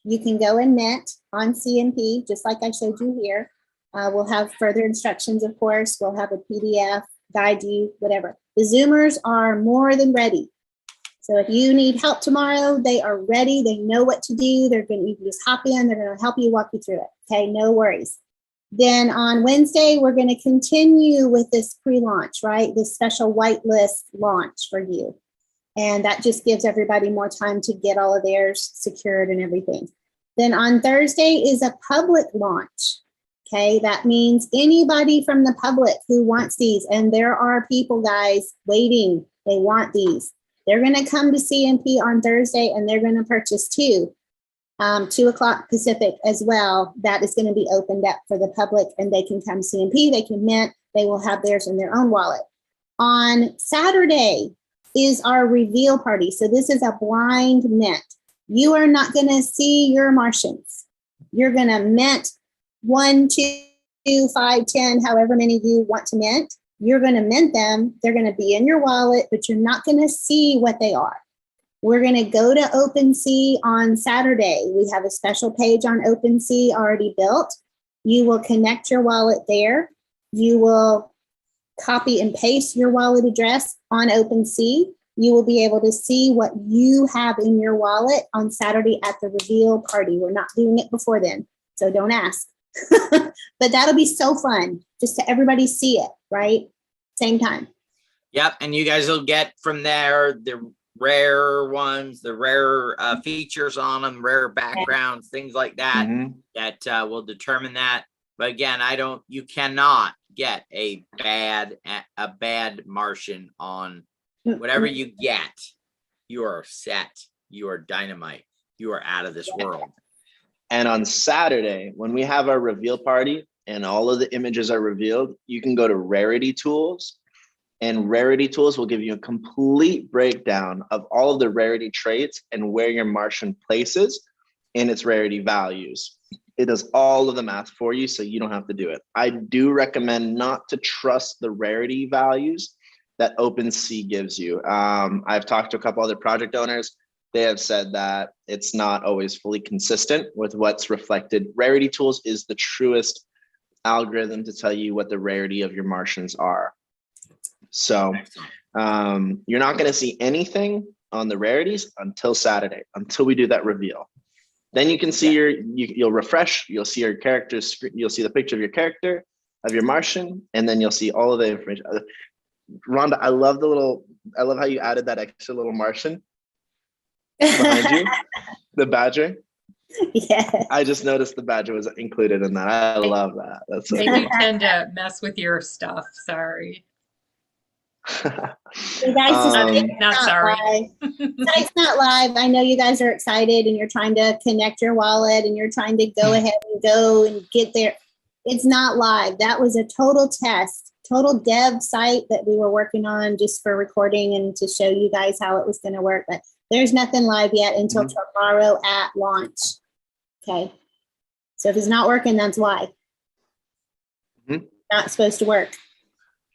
You can go and mint on CNP, just like I showed you here. We'll have further instructions, of course. We'll have a PDF, guide you, whatever. The Zoomers are more than ready. So if you need help tomorrow, they are ready. They know what to do. You can just hop in. They're going to help you walk you through it. Okay, no worries. Then on Wednesday, we're going to continue with this pre-launch, right? This special whitelist launch for you. And that just gives everybody more time to get all of theirs secured and everything. Then on Thursday is a public launch. Okay, that means anybody from the public who wants these, and there are people, guys, waiting. They want these. They're going to come to CNP on Thursday and they're going to purchase 2 o'clock Pacific as well. That is going to be opened up for the public and they can come CNP, they can mint, they will have theirs in their own wallet. On Saturday is our reveal party. So this is a blind mint. You are not going to see your Martians. You're going to mint 1, 2, 5, 10, however many you want to mint. You're going to mint them. They're going to be in your wallet, but you're not going to see what they are. We're going to go to OpenSea on Saturday. We have a special page on OpenSea already built. You will connect your wallet there. You will copy and paste your wallet address on OpenSea. You will be able to see what you have in your wallet on Saturday at the reveal party. We're not doing it before then, so don't ask. But that'll be so fun just to everybody see it, right? Same time. Yep. And you guys will get from there the rare ones, the rare features on them, rare backgrounds, things like that, that will determine that. But again, you cannot get a bad Martian on whatever you get. You are set. You are dynamite. You are out of this world. And on Saturday, when we have our reveal party and all of the images are revealed, you can go to Rarity Tools, and Rarity Tools will give you a complete breakdown of all of the rarity traits and where your Martian places in its rarity values. It does all of the math for you, so you don't have to do it. I do recommend not to trust the rarity values that OpenSea gives you. I've talked to a couple other project owners. They have said that it's not always fully consistent with what's reflected. Rarity Tools is the truest algorithm to tell you what the rarity of your Martians are. So you're not going to see anything on the rarities until Saturday, until we do that reveal. Then you can see you'll refresh, you'll see your characters, you'll see the picture of your character, of your Martian, and then you'll see all of the information. Rhonda, I love how you added that extra little Martian behind you, the badger. Yeah. I just noticed the badger was included in that. I love that. That's so They cool. do tend to mess with your stuff. Sorry. You guys, Not sorry. It's not live. I know you guys are excited and you're trying to connect your wallet and you're trying to go ahead and go and get there. It's not live. That was a total test, total dev site that we were working on just for recording and to show you guys how it was going to work. But there's nothing live yet until tomorrow at launch. Okay. So if it's not working, that's why. Not supposed to work.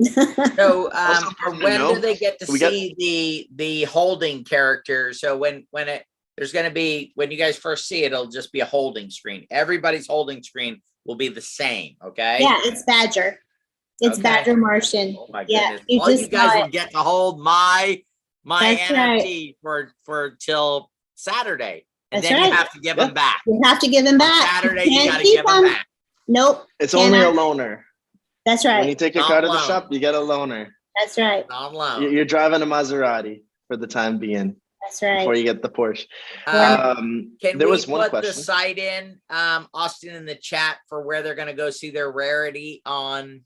So, Also or important to when know, do they get to we got- see the holding character? So there's going to be, when you guys first see it, it'll just be a holding screen. Everybody's holding screen will be the same. Okay. Yeah, it's Badger. It's Okay. Badger Martian. Oh my Yeah, goodness. you All you just guys saw will it. get to hold my That's NFT for till Saturday. And That's then you right. have to give them back. You have to give them On back. Saturday, you can't got to keep give them back. Nope. It's only a cannot. loaner. That's When you right. take your Not car to the loan. shop, you get a loaner. That's right. On loan. You're driving a Maserati for the time being That's before right. you get the Porsche. Can There we was one put the question. site in, Austin, in the chat for where they're going to go see their Rarity on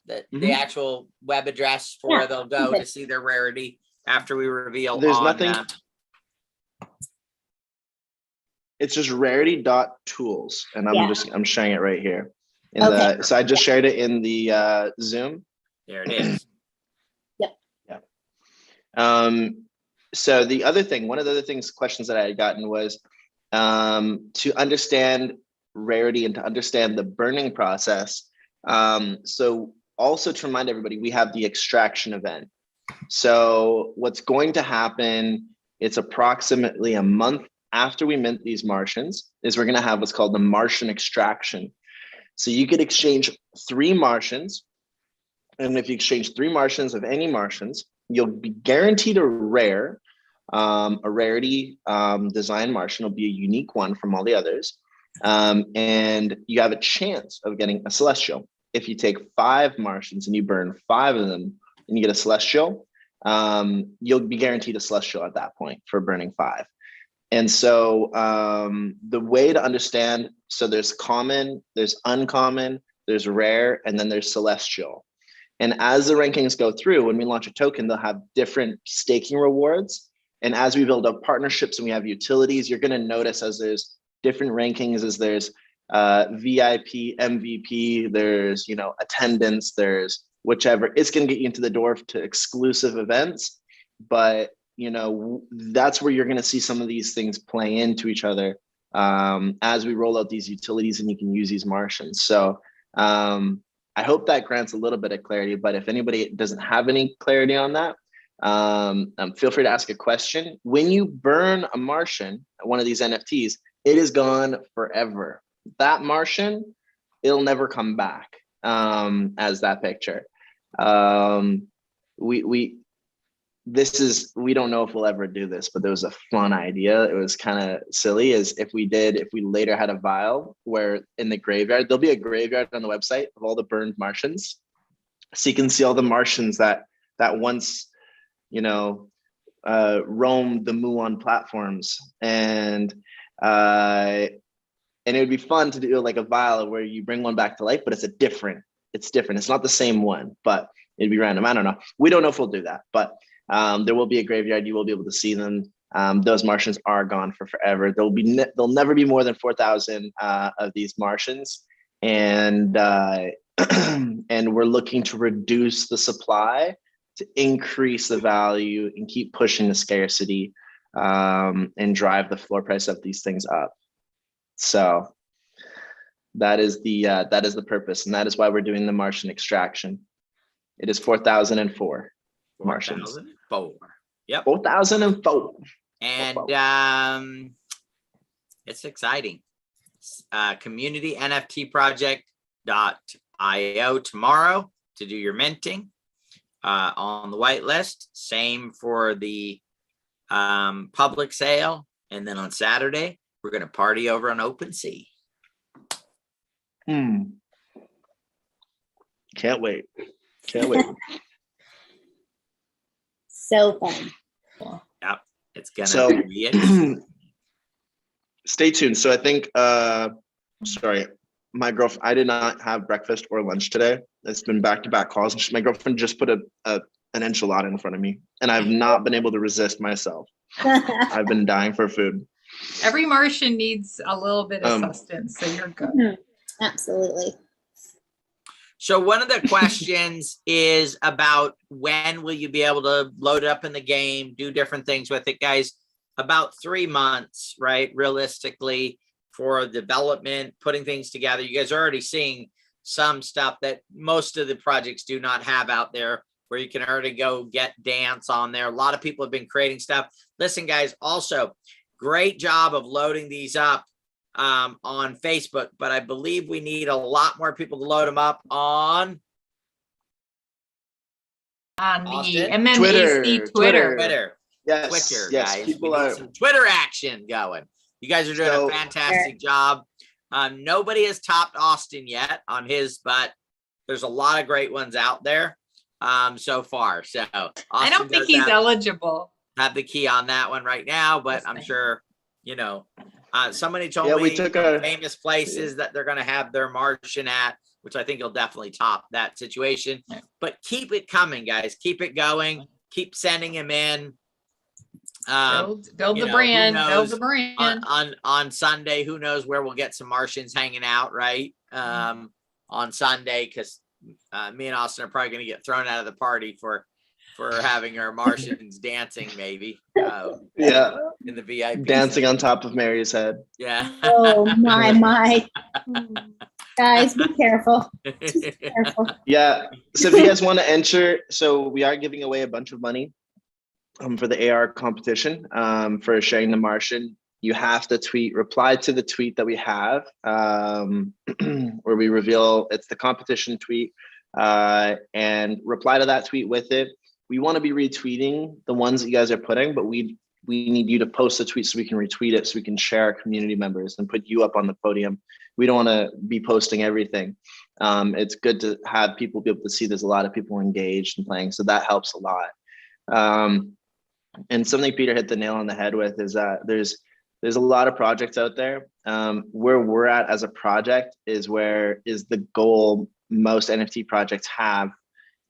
the Mhm. actual web address for Yeah, where they'll go okay. to see their Rarity after we reveal There's on, nothing. It's just rarity.tools, and I'm sharing it right here. Okay. So I just shared it in the Zoom. there it is. So the other thing, one of the other things, questions that I had gotten was to understand Rarity and to understand the burning process. So also to remind everybody, we have the extraction event. So what's going to happen, it's approximately a month after we mint these Martians, is we're going to have what's called the Martian extraction. So you could exchange 3 Martians. And if you exchange 3 Martians of any Martians, you'll be guaranteed a rare, a Rarity design Martian. Will be a unique one from all the others. And you have a chance of getting a Celestial. If you take 5 Martians and you burn 5 of them and you get a Celestial, you'll be guaranteed a Celestial at that point for burning 5. And so the way to understand, so there's common, there's uncommon, there's rare, and then there's Celestial. And as the rankings go through, when we launch a token, they'll have different staking rewards. And as we build up partnerships and we have utilities, you're going to notice as there's different rankings, as there's VIP, MVP, there's, attendance, there's whichever, it's going to get you into the door to exclusive events. But, that's where you're going to see some of these things play into each other as we roll out these utilities and you can use these Martians. So I hope that grants a little bit of clarity, but if anybody doesn't have any clarity on that, feel free to ask a question. When you burn a Martian, one of these NFTs, it is gone forever. That Martian, it'll never come back as that picture. We don't know if we'll ever do this, but there was a fun idea. It was kind of silly, is if we later had a vial where in the graveyard, there'll be a graveyard on the website of all the burned Martians. So you can see all the Martians that once, roamed the Muon platforms. And it would be fun to do like a vial where you bring one back to life, but it's different. It's not the same one, but it'd be random. I don't know. We don't know if we'll do that, but there will be a graveyard. You will be able to see them. Those Martians are gone for forever. There'll never be more than 4,000 of these Martians, and and we're looking to reduce the supply to increase the value and keep pushing the scarcity and drive the floor price of these things up. So that is the purpose, and that is why we're doing the Martian extraction. It is 4,004 Martians. 4,004. Yep. 4,004. And it's exciting. Community NFT project.io tomorrow to do your minting on the whitelist. Same for the public sale. And then on Saturday, we're going to party over on OpenSea. Can't wait. Can't wait. So fun. Yep. It's going to be it. Stay tuned. So I think, sorry, my girlfriend, I did not have breakfast or lunch today. It's been back-to-back calls. My girlfriend just put an enchilada in front of me, and I've not been able to resist myself. I've been dying for food. Every Martian needs a little bit of sustenance, so you're good. Absolutely. So one of the questions is about when will you be able to load it up in the game, do different things with it, guys? About 3 months, right? Realistically, for development, putting things together. You guys are already seeing some stuff that most of the projects do not have out there, where you can already go get dance on there. A lot of people have been creating stuff. Listen, guys, also great job of loading these up on Facebook, but I believe we need a lot more people to load them up on the Austin? MMAC Twitter. Twitter. Yes, Twitter, yes, guys. people We need are. some Twitter action going. You guys are doing So- a fantastic job. Nobody has topped Austin yet on his, but there's a lot of great ones out there so far. So Austin I don't think does he's eligible. have the key on that one right now, but I'm sure, you know, somebody told Yeah, me we took a- famous places that they're going to have their Martian at, which I think will definitely top that situation. But keep it coming, guys. Keep it going. Keep sending him in. Build you the know, brand. who Build knows? the brand. On Sunday, who knows where we'll get some Martians hanging out, right? On Sunday, because me and Austin are probably going to get thrown out of the party for having our Martians dancing, maybe. Yeah, In the VIP dancing section. on top of Mary's head. Yeah. Oh, my. Guys, be careful. Careful. Yeah. So if you guys want to enter, so we are giving away a bunch of money for the AR competition for sharing the Martian. You have to reply to the tweet that we have where we reveal it's the competition tweet and reply to that tweet with it. We want to be retweeting the ones that you guys are putting, but we need you to post the tweet so we can retweet it, so we can share our community members and put you up on the podium. We don't want to be posting everything. It's good to have people be able to see there's a lot of people engaged and playing, so that helps a lot. And something Peter hit the nail on the head with is that there's a lot of projects out there. Where we're at as a project is the goal most NFT projects have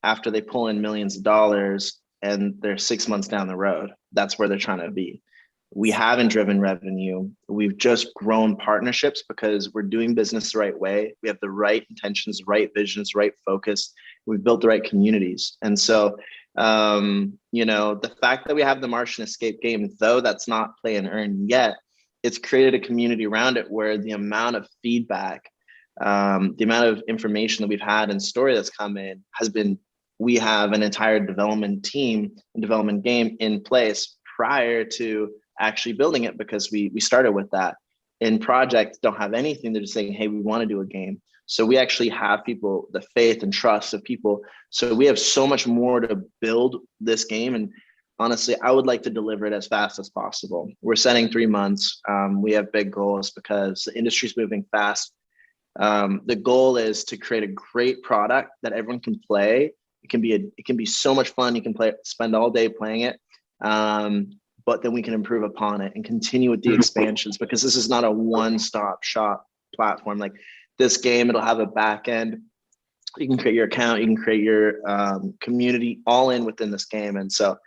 after they pull in millions of dollars and they're 6 months down the road. That's where they're trying to be. We haven't driven revenue. We've just grown partnerships because we're doing business the right way. We have the right intentions, right visions, right focus. We've built the right communities. And so, you know, the fact that we have the Martian Escape game, though that's not play and earn yet, it's created a community around it where the amount of feedback, the amount of information that we've had and story that's come in has been, we have an entire development team and development game in place prior to actually building it, because we started with that. In projects don't have anything, they're just saying, hey, we want to do a game. So we actually have people, the faith and trust of people. So we have so much more to build this game. And honestly, I would like to deliver it as fast as possible. We're setting 3 months. We have big goals because the industry's moving fast. The goal is to create a great product that everyone can play. It can be so much fun. You can spend all day playing it. But then we can improve upon it and continue with the expansions, because this is not a one-stop shop platform. Like this game, it'll have a back end. You can create your account, you can create your community all in within this game. And so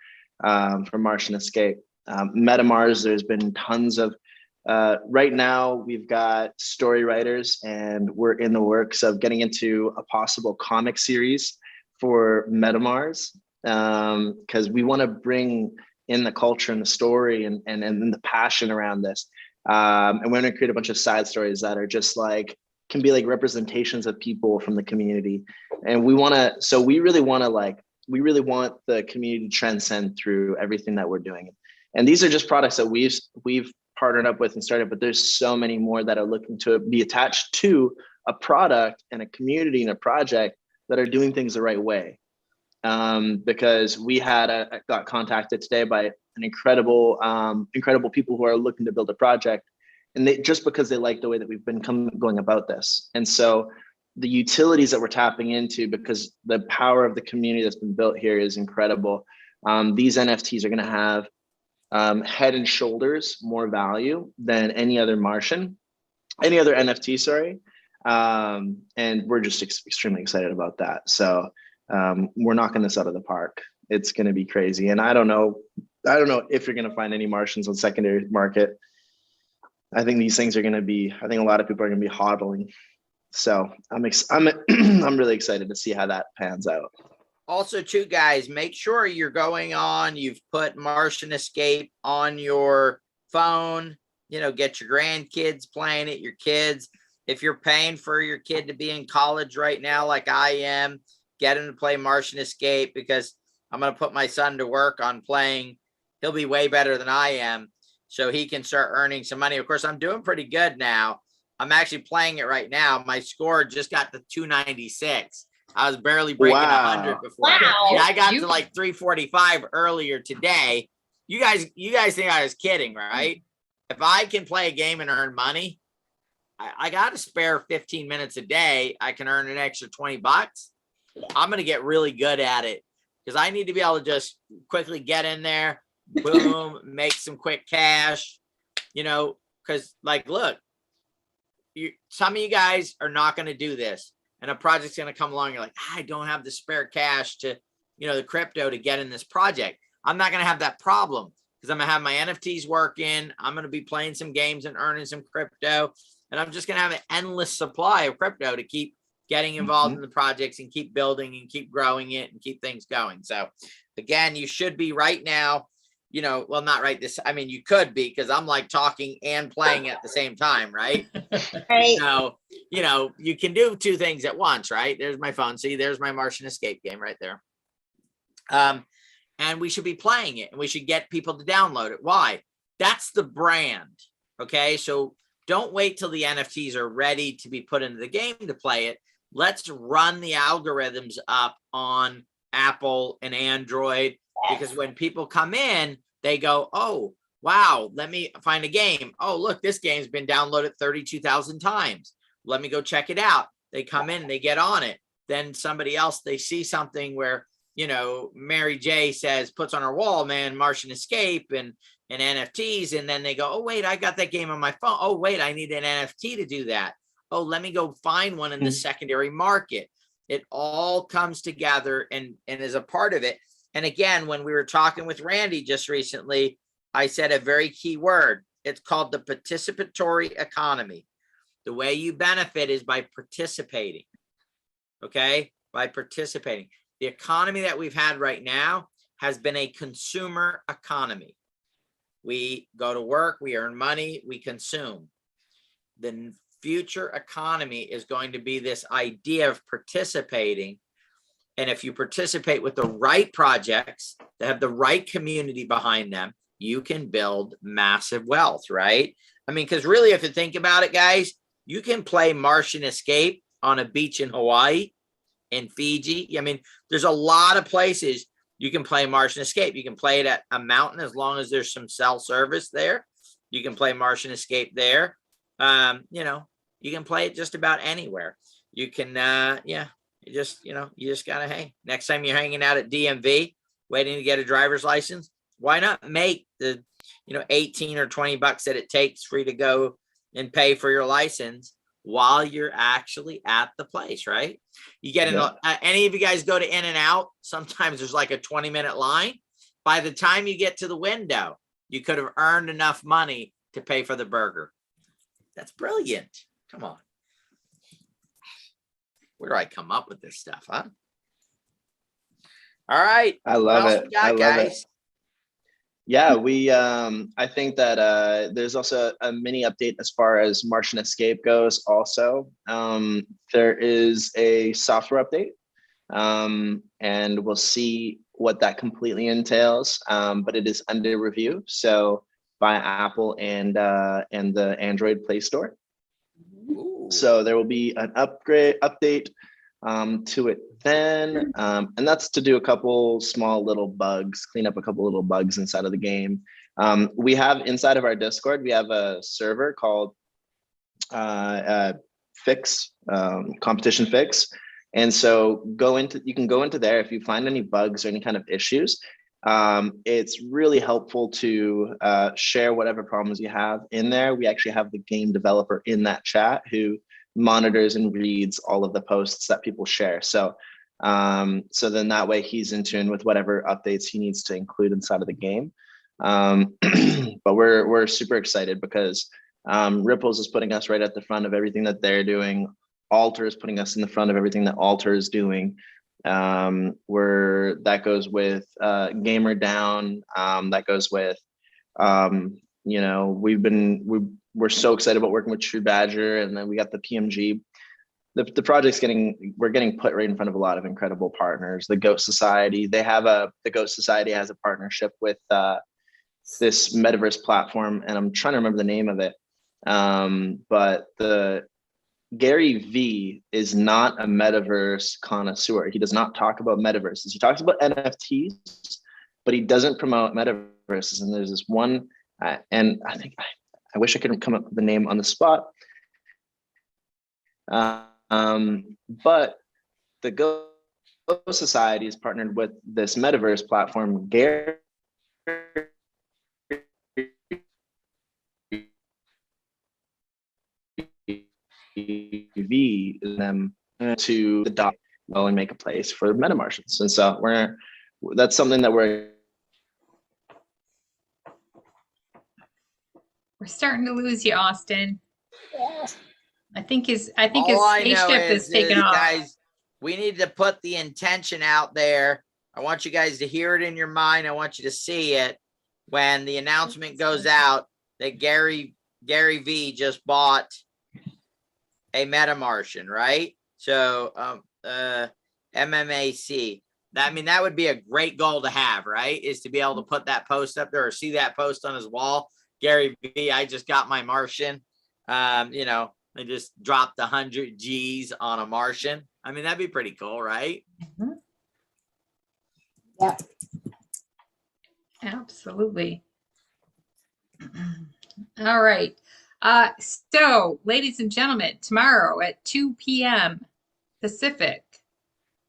for Martian Escape, Metamars, there's been tons of, right now we've got story writers and we're in the works of getting into a possible comic series for Metamars, because we want to bring in the culture and the story and the passion around this. And we're going to create a bunch of side stories that are just like, can be like representations of people from the community. And we want the community to transcend through everything that we're doing. And these are just products that we've partnered up with and started, but there's so many more that are looking to be attached to a product and a community and a project that are doing things the right way. Because we got contacted today by an incredible people who are looking to build a project, and just because they like the way that we've been going about this. And so the utilities that we're tapping into, because the power of the community that's been built here is incredible. These NFTs are going to have head and shoulders more value than any other NFT, sorry. And we're just extremely excited about that. So we're knocking this out of the park. It's going to be crazy. And I don't know if you're going to find any Martians on secondary market. I think these things are going to be, I think a lot of people are going to be hodling. So I'm really excited to see how that pans out. Also, too, guys, make sure you're going on. You've put Martian Escape on your phone. You know, get your grandkids playing it, your kids. if you're paying for your kid to be in college right now, like I am, get him to play Martian Escape, because I'm going to put my son to work on playing. He'll be way better than I am, so he can start earning some money. Of course, I'm doing pretty good now. I'm actually playing it right now. My score just got to 296. I was barely breaking 100 before. Wow. Yeah, I got to like 345 earlier today. You guys think I was kidding, right? If I can play a game and earn money, I got to spare 15 minutes a day. I can earn an extra 20 bucks. I'm going to get really good at it, because I need to be able to just quickly get in there, boom, make some quick cash, you know, because like, look, some of you guys are not going to do this, and a project's going to come along. You're like, I don't have the spare cash to, you know, the crypto to get in this project. I'm not going to have that problem, because I'm going to have my NFTs working. I'm going to be playing some games and earning some crypto, and I'm just going to have an endless supply of crypto to keep getting involved in the projects and keep building and keep growing it and keep things going. So again, you should be right now, you know, well, not right this, I mean, you could be, because I'm like talking and playing at the same time, right? Right. So, you know, you can do two things at once, right? There's my phone. See, there's my Martian Escape game right there. And we should be playing it, and we should get people to download it. Why? That's the brand. Okay. So don't wait till the NFTs are ready to be put into the game to play it. Let's run the algorithms up on Apple and Android, because when people come in, they go, oh, wow, let me find a game. Oh, look, this game's been downloaded 32,000 times. Let me go check it out. They come in, they get on it. Then somebody else, they see something where, you know, Mary J says, puts on her wall, man, Martian Escape and NFTs. And then they go, oh, wait, I got that game on my phone. Oh, wait, I need an NFT to do that. Oh, let me go find one in the secondary market. It all comes together and is a part of it. And again, when we were talking with Randy just recently, I said a very key word. It's called the participatory economy. The way you benefit is by participating. Okay? By participating. The economy that we've had right now has been a consumer economy. We go to work, we earn money, we consume. The future economy is going to be this idea of participating. And if you participate with the right projects that have the right community behind them, you can build massive wealth, right? I mean, because really, if you think about it, guys, you can play Martian Escape on a beach in Hawaii, in Fiji. I mean, there's a lot of places you can play Martian Escape. You can play it at a mountain as long as there's some cell service there. You can play Martian Escape there. You know, you can play it just about anywhere. You can, you just gotta, hey, next time you're hanging out at DMV, waiting to get a driver's license, why not make the, 18 or 20 bucks that it takes for you to go and pay for your license while you're actually at the place, right? You get in, any of you guys go to In-N-Out, sometimes there's like a 20-minute line. By the time you get to the window, you could have earned enough money to pay for the burger. That's brilliant. Come on. Where do I come up with this stuff, huh? All right. I love it. I love it. Yeah, I think that there's also a mini update as far as Martian Escape goes also. There is a software update, and we'll see what that completely entails, but it is under review. So by Apple and the Android Play Store. Ooh. So there will be an update to it then, and that's to do a couple small little bugs, clean up a couple little bugs inside of the game. We have inside of our Discord, we have a server called Fix, Competition Fix. And so you can go into there if you find any bugs or any kind of issues. It's really helpful to share whatever problems you have in there. We actually have the game developer in that chat who monitors and reads all of the posts that people share. So then that way he's in tune with whatever updates he needs to include inside of the game. But we're super excited because Ripples is putting us right at the front of everything that they're doing. Alter is putting us in the front of everything that Alter is doing. That goes with Gamer Down. That goes with we've we're so excited about working with True Badger, and then we got the PMG. The project's we're getting put right in front of a lot of incredible partners. The Goat Society, the Goat Society has a partnership with this metaverse platform, and I'm trying to remember the name of it. But the Gary V is not a metaverse connoisseur. He does not talk about metaverses. He talks about NFTs, but he doesn't promote metaverses. And there's this one, and I wish I could come up with the name on the spot. But the Go Society is partnered with this metaverse platform. Gary V them to the dot well and make a place for MetaMartians. And so that's something that we're starting to lose you, Austin. I think his All I know spaceship is taken off. Guys, we need to put the intention out there. I want you guys to hear it in your mind. I want you to see it when the announcement goes out that Gary V just bought a MetaMartian, right? So MMAC. That would be a great goal to have, right? Is to be able to put that post up there or see that post on his wall. Gary V, I just got my Martian. They just dropped 100 G's on a Martian. That'd be pretty cool, right? Mm-hmm. Yeah. Absolutely. All right. So, ladies and gentlemen, tomorrow at 2 p.m. Pacific,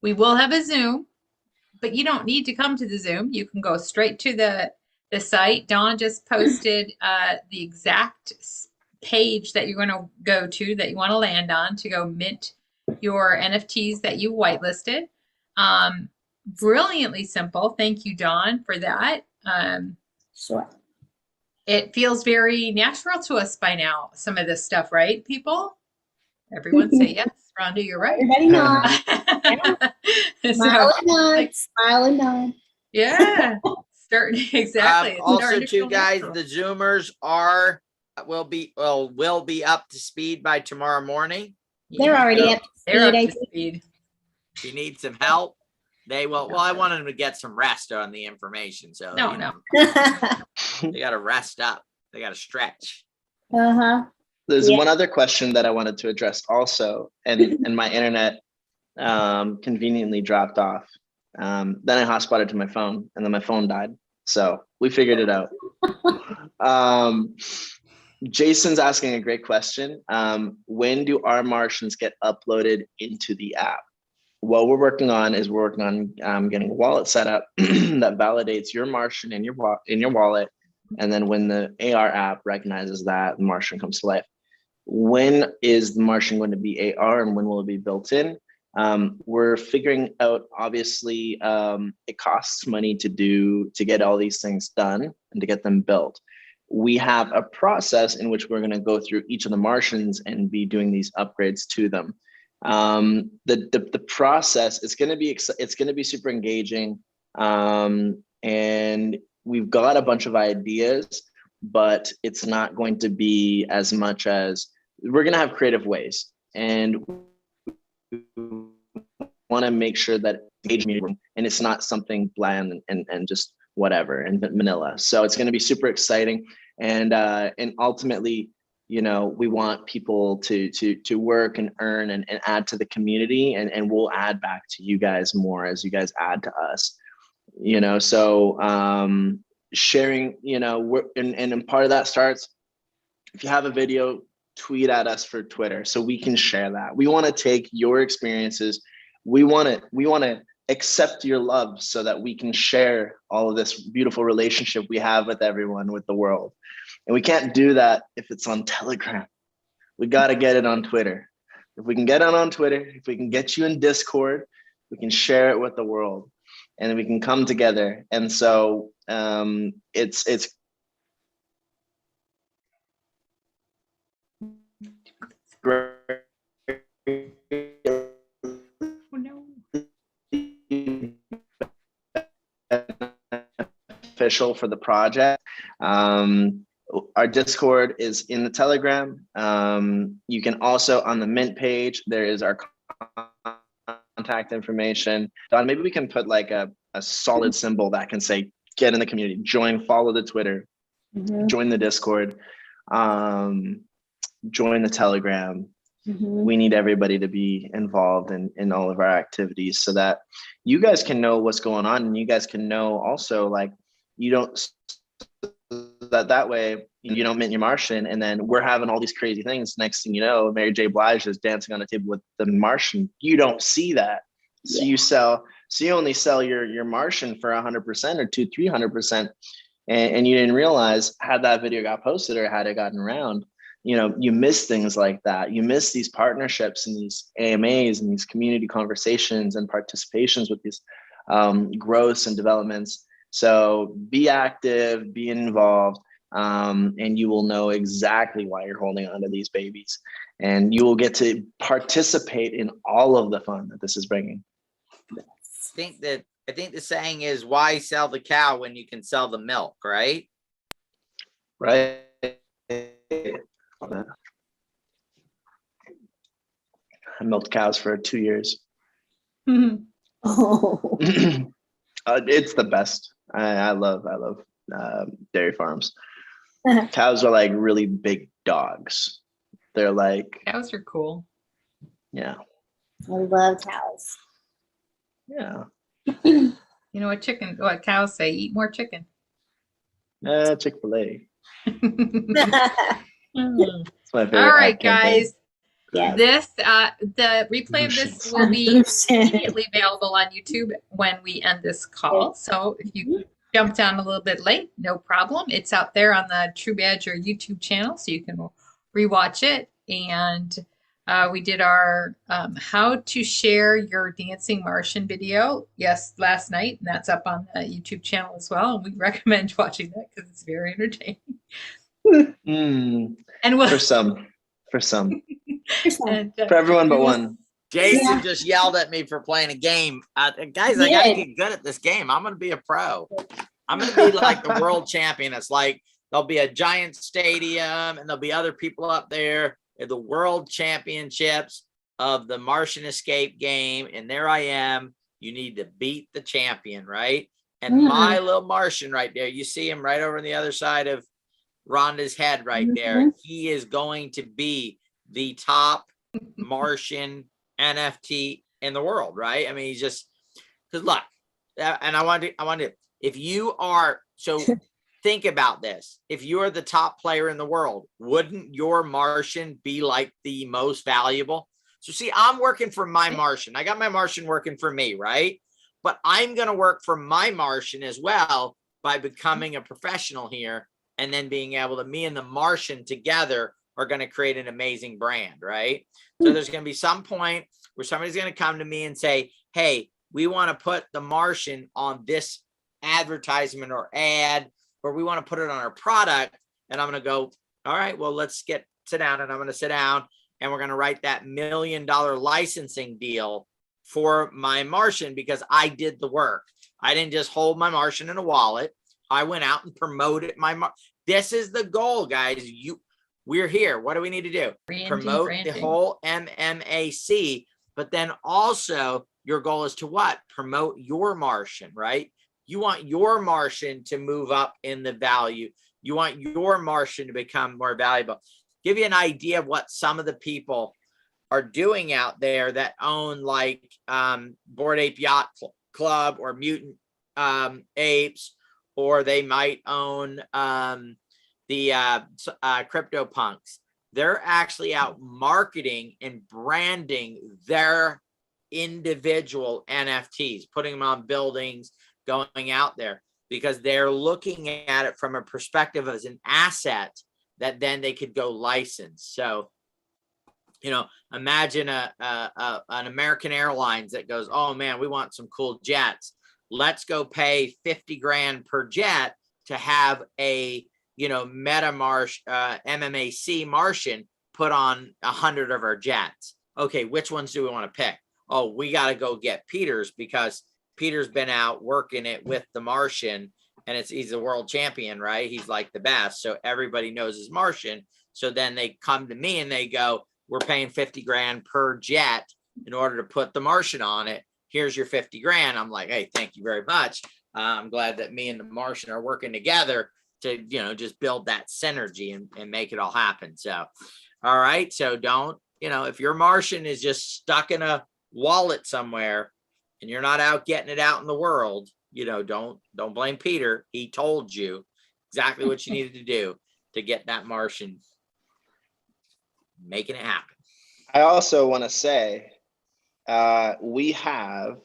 we will have a Zoom, but you don't need to come to the Zoom. You can go straight to the site. Dawn just posted the exact page that you're going to go to, that you want to land on to go mint your NFTs that you whitelisted. Brilliantly simple. Thank you, Dawn, for that. Sure. It feels very natural to us by now, some of this stuff, right, people? Everyone say yes. Rhonda, you're right. Everybody nod. Smile and nod. Smile and nod. Yeah. Exactly. It's Also, starting to feel too, guys, natural. the Zoomers will be up to speed by tomorrow morning. They're already up to They're speed. up to speed. If you need some help, they will. Well, I wanted them to get some rest on the information. So No. they got to rest up. They got to stretch. Uh-huh. There's Yeah. one other question that I wanted to address also, and my internet conveniently dropped off. Then I hotspotted to my phone, and then my phone died. So we figured it out. Jason's asking a great question. When do our Martians get uploaded into the app? What we're working on getting a wallet set up that validates your Martian in your wallet. And then when the AR app recognizes that, the Martian comes to life. When is the Martian going to be AR, and when will it be built in? We're figuring out, obviously, it costs money to get all these things done and to get them built. We have a process in which we're going to go through each of the Martians and be doing these upgrades to them. The process is going to be super engaging, and we've got a bunch of ideas, but it's not going to be as much as we're going to have creative ways, and want to make sure that engagement, and it's not something bland and just whatever and vanilla. So it's going to be super exciting, and ultimately, we want people to work and earn and add to the community, and we'll add back to you guys more as you guys add to us. So sharing, and part of that starts, if you have a video, tweet at us for Twitter so we can share that. We want to take your experiences. We want to accept your love so that we can share all of this beautiful relationship we have with everyone, with the world. And we can't do that if it's on Telegram. We got to get it on Twitter. If we can get it on Twitter, if we can get you in Discord, we can share it with the world, and then we can come together. And so it's great. Oh, no. Official for the project. our Discord is in the Telegram. You can also, on the Mint page, there is our contact information. Don, maybe we can put like a solid symbol that can say, get in the community, join, follow the Twitter, join the Discord, join the Telegram. We need everybody to be involved in all of our activities so that you guys can know what's going on, and you guys can know also, like, you don't, that way you don't mint your Martian and then we're having all these crazy things. Next thing you know, Mary J. Blige is dancing on the table with the Martian. You don't see that. So you only sell your Martian for 100% or 200-300%. And you didn't realize, had that video got posted or had it gotten around, you miss things like that. You miss these partnerships and these AMAs and these community conversations and participations with these growths and developments. So be active, be involved, and you will know exactly why you're holding on to these babies. And you will get to participate in all of the fun that this is bringing. I think the saying is, why sell the cow when you can sell the milk, right? Right. I milked cows for 2 years. Oh. It's the best. I love dairy farms. Cows are like really big dogs. They're like, Cows are cool. yeah, I love cows. yeah. You know what cows say? Eat more chicken. Chick-fil-A. It's my favorite. All right, app campaign. guys. Yeah. This the replay of this will be immediately available on YouTube when we end this call. So if you jumped on a little bit late, no problem. It's out there on the True Badger YouTube channel, so you can rewatch it. And we did our how to share your dancing Martian video, last night, and that's up on the YouTube channel as well. And we recommend watching that because it's very entertaining. And we'll, For some. and, For everyone but one. Jason just yelled at me for playing a game. Guys, I gotta get good at this game. I'm gonna be a pro. I'm gonna be like the world champion. It's like there'll be a giant stadium and there'll be other people up there at the world championships of the Martian escape game. And there I am. You need to beat the champion, right? And my little Martian right there, you see him right over on the other side of Rhonda's head right there. He is going to be the top Martian NFT in the world, right? I mean, he's just, because look, and I want to, if you are, so think about this. If you're the top player in the world, wouldn't your Martian be like the most valuable? So see, I'm working for my Martian. I got my Martian working for me, right? But I'm going to work for my Martian as well by becoming a professional here. And then being able to, me and the Martian together are going to create an amazing brand, right? So there's going to be some point where somebody's going to come to me and say, hey, we want to put the Martian on this advertisement or ad, or we want to put it on our product. And I'm going to go, all right, well, let's sit down. And I'm going to sit down and we're going to write that $1 million licensing deal for my Martian because I did the work. I didn't just hold my Martian in a wallet. I went out and promoted this is the goal, guys. We're here. What do we need to do? Promote the whole MMAC, but then also your goal is to what? Promote your Martian, right? You want your Martian to move up in the value. You want your Martian to become more valuable. Give you an idea of what some of the people are doing out there that own like Bored Ape Yacht Club or Mutant Apes, or they might own the CryptoPunks. They're actually out marketing and branding their individual NFTs, putting them on buildings, going out there, because they're looking at it from a perspective as an asset that then they could go license. So, imagine an American Airlines that goes, oh man, we want some cool jets. Let's go pay 50 grand per jet to have a, MetaMarsh, MMAC Martian put on 100 of our jets. Okay, which ones do we want to pick? Oh, we got to go get Peter's because Peter's been out working it with the Martian and he's a world champion, right? He's like the best. So everybody knows his Martian. So then they come to me and they go, we're paying 50 grand per jet in order to put the Martian on it. Here's your 50 grand. I'm like, hey, thank you very much. I'm glad that me and the Martian are working together to, just build that synergy and make it all happen. So, all right. So don't, if your Martian is just stuck in a wallet somewhere and you're not out getting it out in the world, don't blame Peter. He told you exactly what you needed to do to get that Martian, making it happen. I also want to say, we have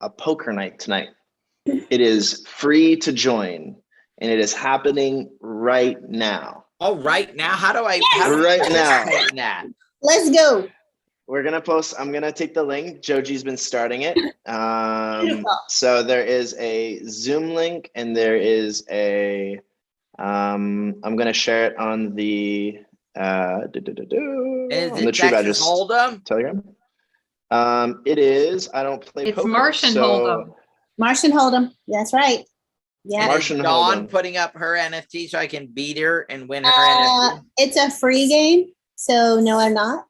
a poker night tonight. It is free to join, and it is happening right now. Oh, right now? How do I Right now. That? Let's go. We're gonna post. I'm gonna take the link. Joji's been starting it. Beautiful. So there is a Zoom link, and there is a. I'm gonna share it on the. Is on it the True Texas Badgers Hold'em? Telegram. It is. I don't play It's poker. Martian so Hold'em. Martian Hold'em. That's right. Yeah. Martian Is Dawn Hold'em. putting up her NFT so I can beat her and win her NFT? It's a free game, so no, I'm not.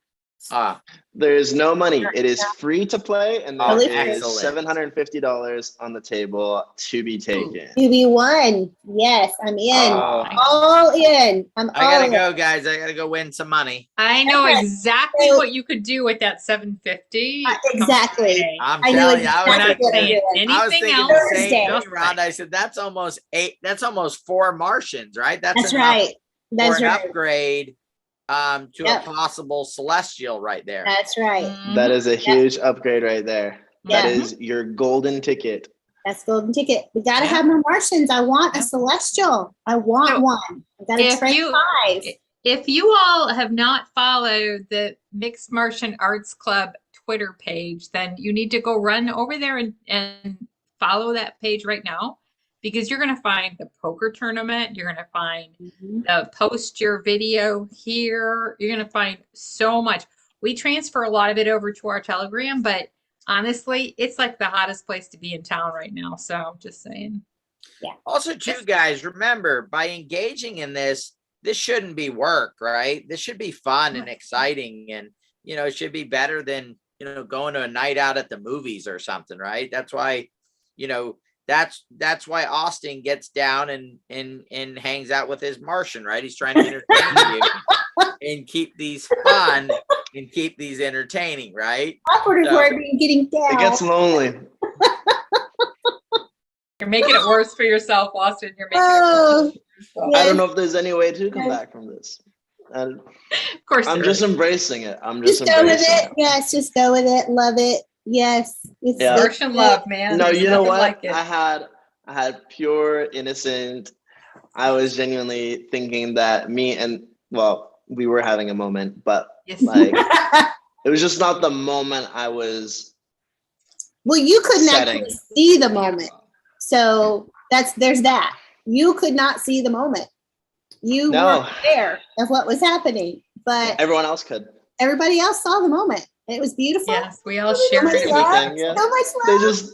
There is no money. It is free to play, and Oh, there is excellent. $750 on the table to be taken. UB1. Yes, I'm in. Oh. All in. I'm I all gotta in. go, guys. I gotta go win some money. I know Okay. exactly So- what you could do with that 750. Exactly. I'm I knew telling you, exactly We're not what I'm saying doing. I was anything thinking else. the same Thursday. thing, Rhonda. I said that's almost 8. That's almost 4 Martians, right? That's enough right. That's for an right. upgrade to Yep. a possible celestial right there. That's right. That Mhm. is a huge upgrade right there. That Yeah. is your golden ticket. That's golden ticket. We gotta Yeah. have more Martians. I want Yeah. a celestial. I want So, one. I gotta if trade you- 5. If you all have not followed the Mixed Martian Arts Club Twitter page, then you need to go run over there and follow that page right now, because you're going to find the poker tournament. You're going to find the post your video here. You're going to find so much. We transfer a lot of it over to our Telegram, but honestly, it's like the hottest place to be in town right now. So just saying. Also, too, guys, remember, by engaging in this shouldn't be work, right? This should be fun and exciting, and it should be better than going to a night out at the movies or something, right? That's why, that's why Austin gets down and hangs out with his Martian, right? He's trying to entertain you and keep these fun and keep these entertaining, right? Awkward So- recording, getting down. It gets lonely. You're making it worse for yourself, Austin. You're making it Oh, worse for yourself. I don't yes. know if there's any way to come Yes. back from this. And Of course, I'm there just is. embracing it. I'm just Just go with embracing it. Yes, just go with it. Love it. Yes. It's Yeah. Martian love, man. No, There's you know nothing what? like it. I had pure innocent. I was genuinely thinking that we were having a moment, but Yes. like it was just not the moment I was Well, you couldn't setting. actually see the moment. So there's that. You could not see the moment. You No. weren't aware of what was happening, but Everyone else could. everybody else saw the moment. It was beautiful. Yes, we all So share much it. love. Everything, yeah. So much They love. just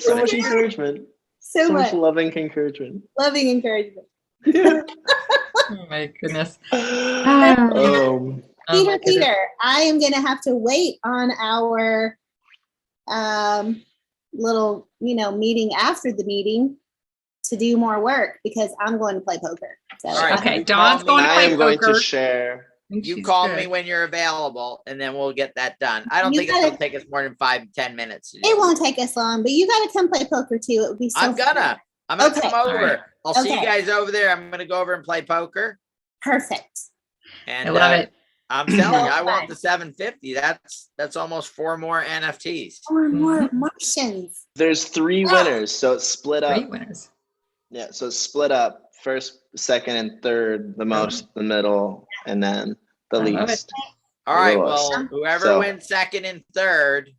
so much encouragement. So So much much loving encouragement. loving encouragement. Oh my goodness. Oh, Oh Peter, my goodness. Peter, I am going to have to wait on our little, meeting after the meeting to do more work because I'm going to play poker. So All right. Okay, You Dawn's call me. going to I play am going poker. to share. and You she's call good. me when you're available, and then we'll get that done. I don't You think it's gonna gotta- take us more than 5-10 minutes. To do. it won't take us long, but you got to come play poker too. It would be so I'm fun. gonna come Okay. over. All right. I'll see you Okay. guys over there. I'm gonna go over and play poker. Perfect. And I love it. I'm telling you, I Fun. want the 750. That's almost 4 more NFTs. More and more Mhm. Martians. There's 3 winners, so it's split up. Great winners. Yeah, so it's split up. First, second, and third. The most, the middle, and then the I love it. least. All right. Lowest. Well, whoever So- wins second and third,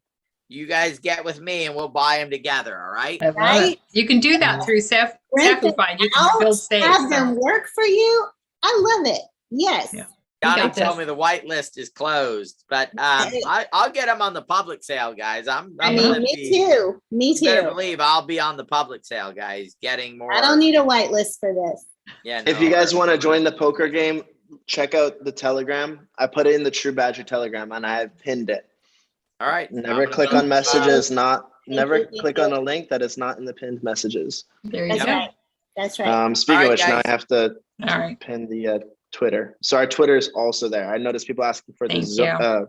you guys get with me, and we'll buy them together. All right. I love Right? it. You can do that through Rent it Sapphify. You can out, build states. have them work for you. I love it. Yes. Yeah. Johnny got told this. me the whitelist is closed, but I'll get them on the public sale, guys. I I'm mean, gonna me be. too. Me You better too. believe I'll be on the public sale, guys. Getting more. I don't need a whitelist for this. Yeah. If you guys want to join the poker game, check out the Telegram. I put it in the True Badger Telegram and I have pinned it. All right. Never I'm click gonna- on messages, never you, click thank on you. a link that is not in the pinned messages. There you That's go. right. That's right. Speaking All of right, which, now guys. I have to All right. pin the Twitter. So our Twitter is also there. I noticed people asking for Thank the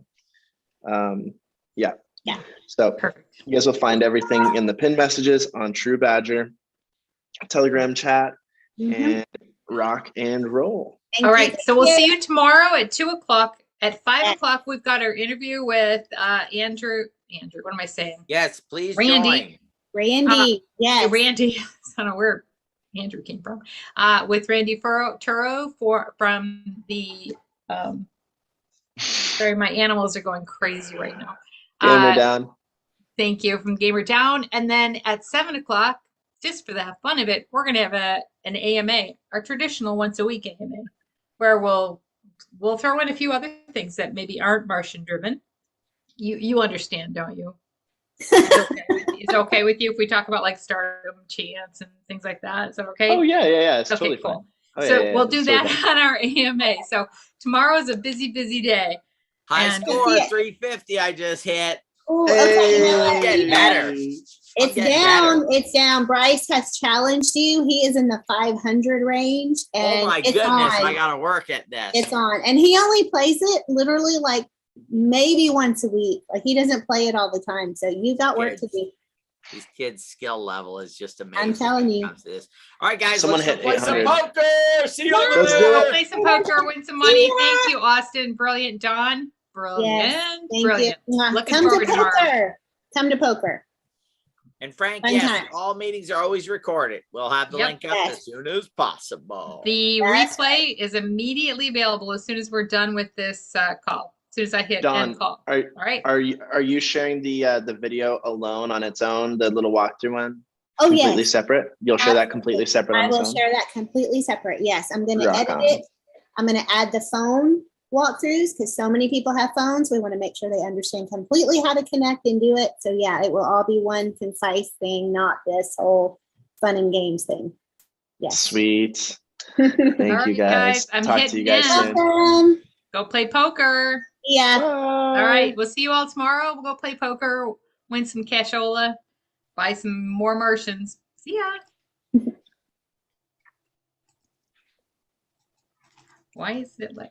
yeah. Yeah. So Perfect. you guys will find everything in the pinned messages on True Badger, Telegram chat, Mhm. and rock and roll. Thank All you, right. thank So we'll you. see you tomorrow at 2:00. At 5 Yeah. o'clock, we've got our interview with Andrew. Andrew, what am I saying? Yes, please Randy. join. Randy. Yes. Randy. I don't know where Andrew came from. With Randy Turo from the. Sorry, my animals are going crazy right now. Gamer down. Thank you, from Gamer Down. And then at 7 o'clock, just for the fun of it, we're going to have an AMA, our traditional once a week AMA, where we'll throw in a few other things that maybe aren't Martian driven. You understand, don't you? It's okay with you if we talk about like stardom chance and things like that? Is that okay? Oh yeah. It's Okay, totally cool. fine. Oh, So yeah, we'll do it's that totally fine. on our AMA. So tomorrow's a busy day. High And- score Yeah. 350. I just hit. Ooh, okay, you know what? Getting better. It's getting down. better. It's down. Bryce has challenged you. He is in the 500 range, and Oh my it's goodness, on. I gotta work at this. It's on, and he only plays it literally like maybe once a week. Like he doesn't play it all the time. So you got work to do. These kids' skill level is just amazing. I'm telling when it you. comes to this. All right, guys, Someone let's hit play some 800. poker. See you over Let's do there. it. Play some poker, win some money. Thank you, Austin. Brilliant. Don, brilliant. Yes, thank Brilliant. you. Mwah. Looking Come to forward to tomorrow. poker. Come to poker. And Frank, Fun yes, times. all meetings are always recorded. We'll have the Yep. link up Yes. as soon as possible. The That's replay is immediately available as soon as we're done with this call. As soon as I hit Don, end call. are All right. are you sharing the video alone on its own, the little walkthrough one? Oh Completely yes, separate? You'll share that Absolutely. completely separate I on its will own? share that completely separate. Yes, I'm going to Rock edit on. it. I'm going to add the phone walkthroughs because so many people have phones. We want to make sure they understand completely how to connect and do it. So yeah, it will all be one concise thing, not this whole fun and games thing. Yes. Sweet. All Thank you right, guys. I'm Talk to hitting you guys end. soon. Welcome. Go play poker. Yeah. All right. We'll see you all tomorrow. We'll go play poker, win some cashola, buy some more Martians. See ya. Why is it like